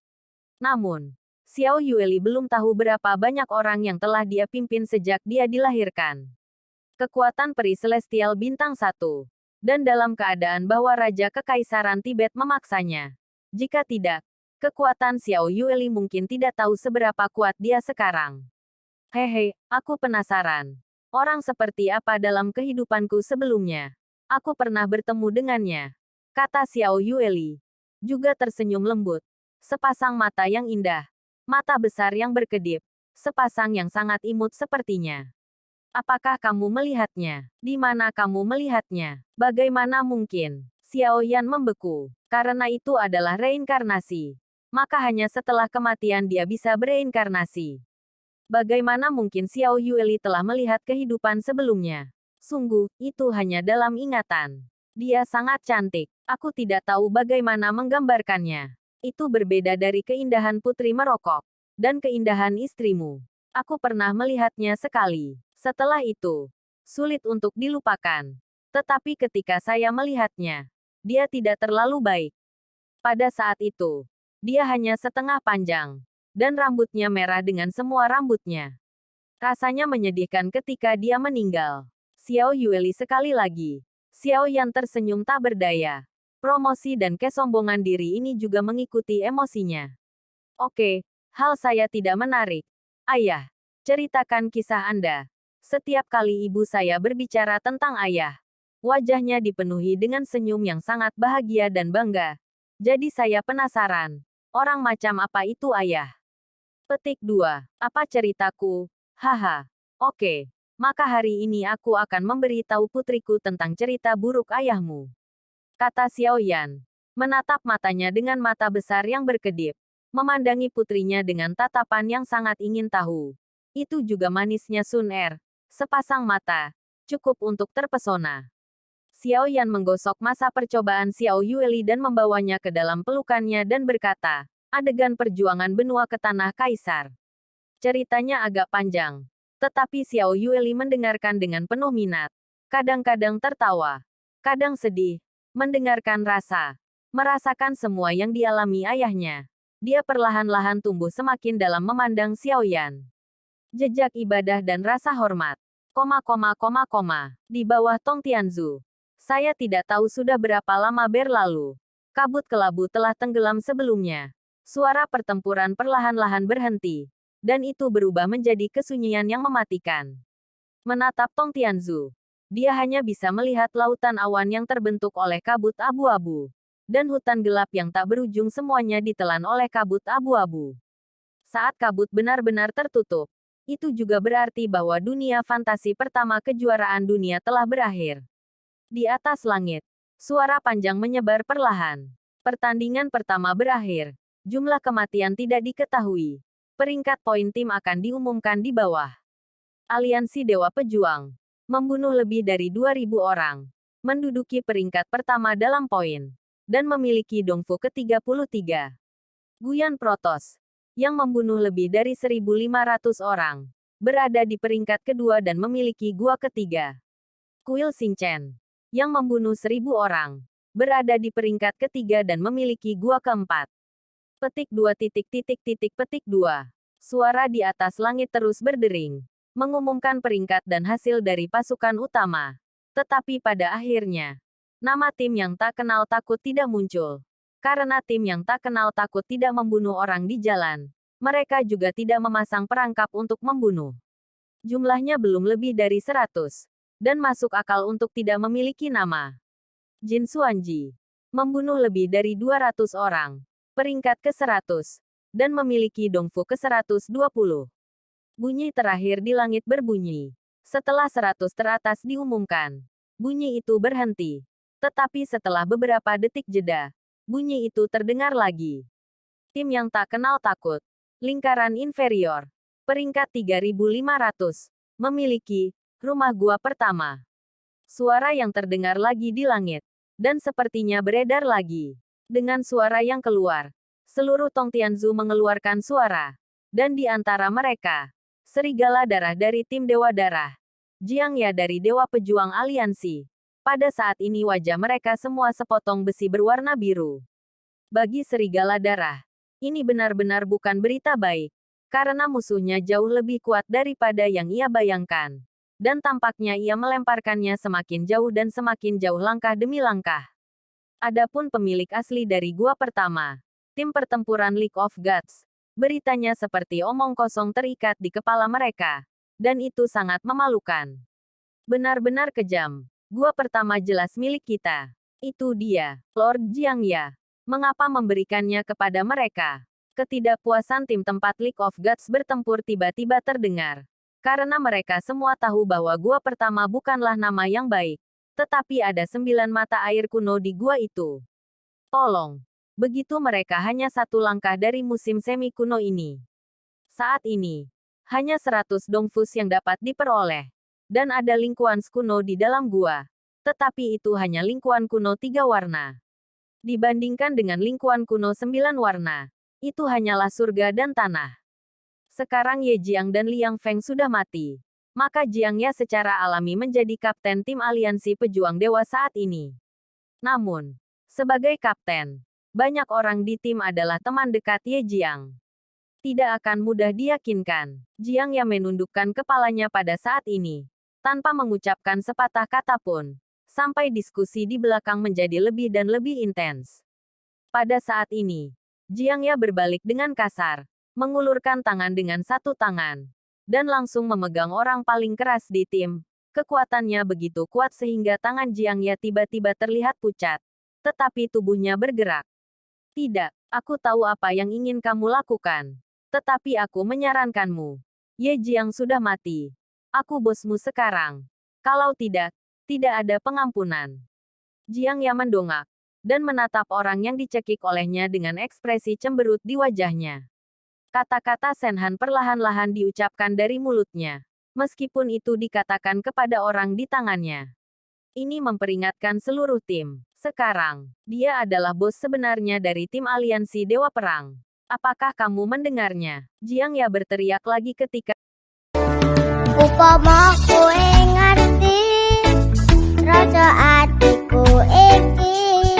[SPEAKER 1] Namun, Xiao Yueli belum tahu berapa banyak orang yang telah dia pimpin sejak dia dilahirkan. Kekuatan peri Celestial bintang 1. Dan dalam keadaan bahwa Raja Kekaisaran Tibet memaksanya. Jika tidak, kekuatan Xiao Yueli mungkin tidak tahu seberapa kuat dia sekarang. Hehe, aku penasaran. Orang seperti apa dalam kehidupanku sebelumnya? Aku pernah bertemu dengannya. Kata Xiao Yueli. Juga tersenyum lembut. Sepasang mata yang indah. Mata besar yang berkedip. Sepasang yang sangat imut sepertinya. Apakah kamu melihatnya? Di mana kamu melihatnya? Bagaimana mungkin? Xiao Yan membeku. Karena itu adalah reinkarnasi. Maka hanya setelah kematian dia bisa bereinkarnasi. Bagaimana mungkin Xiao Yueli telah melihat kehidupan sebelumnya? Sungguh, itu hanya dalam ingatan. Dia sangat cantik. Aku tidak tahu bagaimana menggambarkannya. Itu berbeda dari keindahan putri merokok. Dan keindahan istrimu. Aku pernah melihatnya sekali. Setelah itu, sulit untuk dilupakan. Tetapi ketika saya melihatnya, dia tidak terlalu baik. Pada saat itu, dia hanya setengah panjang. Dan rambutnya merah dengan semua rambutnya. Rasanya menyedihkan ketika dia meninggal. Xiao Yueli sekali lagi. Xiao Yan tersenyum tak berdaya. Promosi dan kesombongan diri ini juga mengikuti emosinya. Oke, hal saya tidak menarik. Ayah, ceritakan kisah Anda. Setiap kali ibu saya berbicara tentang ayah, wajahnya dipenuhi dengan senyum yang sangat bahagia dan bangga. Jadi saya penasaran, orang macam apa itu ayah? Petik 2. Apa ceritaku? Haha. Oke. Maka hari ini aku akan memberi tahu putriku tentang cerita buruk ayahmu. Kata Xiao Yan. Menatap matanya dengan mata besar yang berkedip. Memandangi putrinya dengan tatapan yang sangat ingin tahu. Itu juga manisnya Sun Er. Sepasang mata. Cukup untuk terpesona. Xiao Yan menggosok masa percobaan Xiao Yueli dan membawanya ke dalam pelukannya dan berkata, adegan perjuangan benua ke tanah kaisar. Ceritanya agak panjang. Tetapi Xiao Yueli mendengarkan dengan penuh minat. Kadang-kadang tertawa. Kadang sedih. Mendengarkan merasakan semua yang dialami ayahnya. Dia perlahan-lahan tumbuh semakin dalam memandang Xiao Yan. Jejak ibadah dan rasa hormat. Di bawah Tong Tianzu. Saya tidak tahu sudah berapa lama berlalu. Kabut kelabu telah tenggelam sebelumnya. Suara pertempuran perlahan-lahan berhenti. Dan itu berubah menjadi kesunyian yang mematikan. Menatap Tong Tianzu. Dia hanya bisa melihat lautan awan yang terbentuk oleh kabut abu-abu. Dan hutan gelap yang tak berujung semuanya ditelan oleh kabut abu-abu. Saat kabut benar-benar tertutup, itu juga berarti bahwa dunia fantasi pertama kejuaraan dunia telah berakhir. Di atas langit, suara panjang menyebar perlahan. Pertandingan pertama berakhir. Jumlah kematian tidak diketahui. Peringkat poin tim akan diumumkan di bawah. Aliansi Dewa Pejuang membunuh lebih dari 2.000 orang, menduduki peringkat pertama dalam poin, dan memiliki Dongfu ke-33. Guyan Protos, yang membunuh lebih dari 1.500 orang, berada di peringkat kedua dan memiliki gua ketiga. Kuil Xingchen, yang membunuh 1.000 orang, berada di peringkat ketiga dan memiliki gua keempat. Petik 2. Petik 2. Suara di atas langit terus berdering, mengumumkan peringkat dan hasil dari pasukan utama. Tetapi pada akhirnya, nama tim yang tak kenal takut tidak muncul. Karena tim yang tak kenal takut tidak membunuh orang di jalan, mereka juga tidak memasang perangkap untuk membunuh. Jumlahnya belum lebih dari 100, dan masuk akal untuk tidak memiliki nama. Jin Xuanji membunuh lebih dari 200 orang. Peringkat ke-100, dan memiliki Dongfu ke-120. Bunyi terakhir di langit berbunyi. Setelah 100 teratas diumumkan, bunyi itu berhenti. Tetapi setelah beberapa detik jeda, bunyi itu terdengar lagi. Tim yang tak kenal takut. Lingkaran inferior. Peringkat 3.500. Memiliki rumah gua pertama. Suara yang terdengar lagi di langit. Dan sepertinya beredar lagi. Dengan suara yang keluar, seluruh Tong Tianzu mengeluarkan suara. Dan di antara mereka, serigala darah dari tim Dewa Darah, Jiang Ya dari Dewa Pejuang Aliansi. Pada saat ini wajah mereka semua sepotong besi berwarna biru. Bagi serigala darah, ini benar-benar bukan berita baik. Karena musuhnya jauh lebih kuat daripada yang ia bayangkan. Dan tampaknya ia melemparkannya semakin jauh dan semakin jauh langkah demi langkah. Adapun pemilik asli dari gua pertama, tim pertempuran League of Gods, beritanya seperti omong kosong terikat di kepala mereka. Dan itu sangat memalukan. Benar-benar kejam. Gua pertama jelas milik kita. Itu dia, Lord Jiang Ya. Mengapa memberikannya kepada mereka? Ketidakpuasan tim tempat League of Gods bertempur tiba-tiba terdengar. Karena mereka semua tahu bahwa gua pertama bukanlah nama yang baik. Tetapi ada 9 mata air kuno di gua itu. Tolong. Begitu mereka hanya satu langkah dari musim semi kuno ini. Saat ini, hanya 100 dongfus yang dapat diperoleh. Dan ada lingkuan kuno di dalam gua. Tetapi itu hanya lingkuan kuno 3 warna. Dibandingkan dengan lingkuan kuno 9 warna, itu hanyalah surga dan tanah. Sekarang Ye Jiang dan Liang Feng sudah mati. Maka Jiang Ya secara alami menjadi kapten tim aliansi pejuang dewa saat ini. Namun, sebagai kapten, banyak orang di tim adalah teman dekat Ye Jiang. tidak akan mudah diyakinkan. Jiang Yan menundukkan kepalanya pada saat ini, tanpa mengucapkan sepatah kata pun, sampai diskusi di belakang menjadi lebih dan lebih intens. Pada saat ini, Jiang Yan berbalik dengan kasar, mengulurkan tangan dengan satu tangan, dan langsung memegang orang paling keras di tim. Kekuatannya begitu kuat sehingga tangan Jiang Yan tiba-tiba terlihat pucat, tetapi tubuhnya bergerak. Tidak, aku tahu apa yang ingin kamu lakukan. Tetapi aku menyarankanmu. Ye Jiang sudah mati. Aku bosmu sekarang. Kalau tidak, tidak ada pengampunan. Jiang Yan mendongak, dan menatap orang yang dicekik olehnya dengan ekspresi cemberut di wajahnya. Kata-kata Senhan perlahan-lahan diucapkan dari mulutnya, meskipun itu dikatakan kepada orang di tangannya. Ini memperingatkan seluruh tim. Sekarang, dia adalah bos sebenarnya dari tim aliansi Dewa Perang. Apakah kamu mendengarnya? Jiang Yan berteriak lagi ketika
[SPEAKER 2] Upama kowe ngerti rasa atiku iki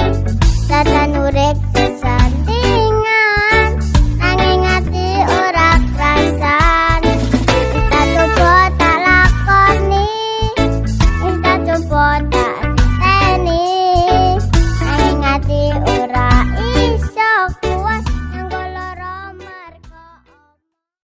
[SPEAKER 2] tenan urip sesandingan nanging ati ora krasan tak coba tak lakoni tak coba tak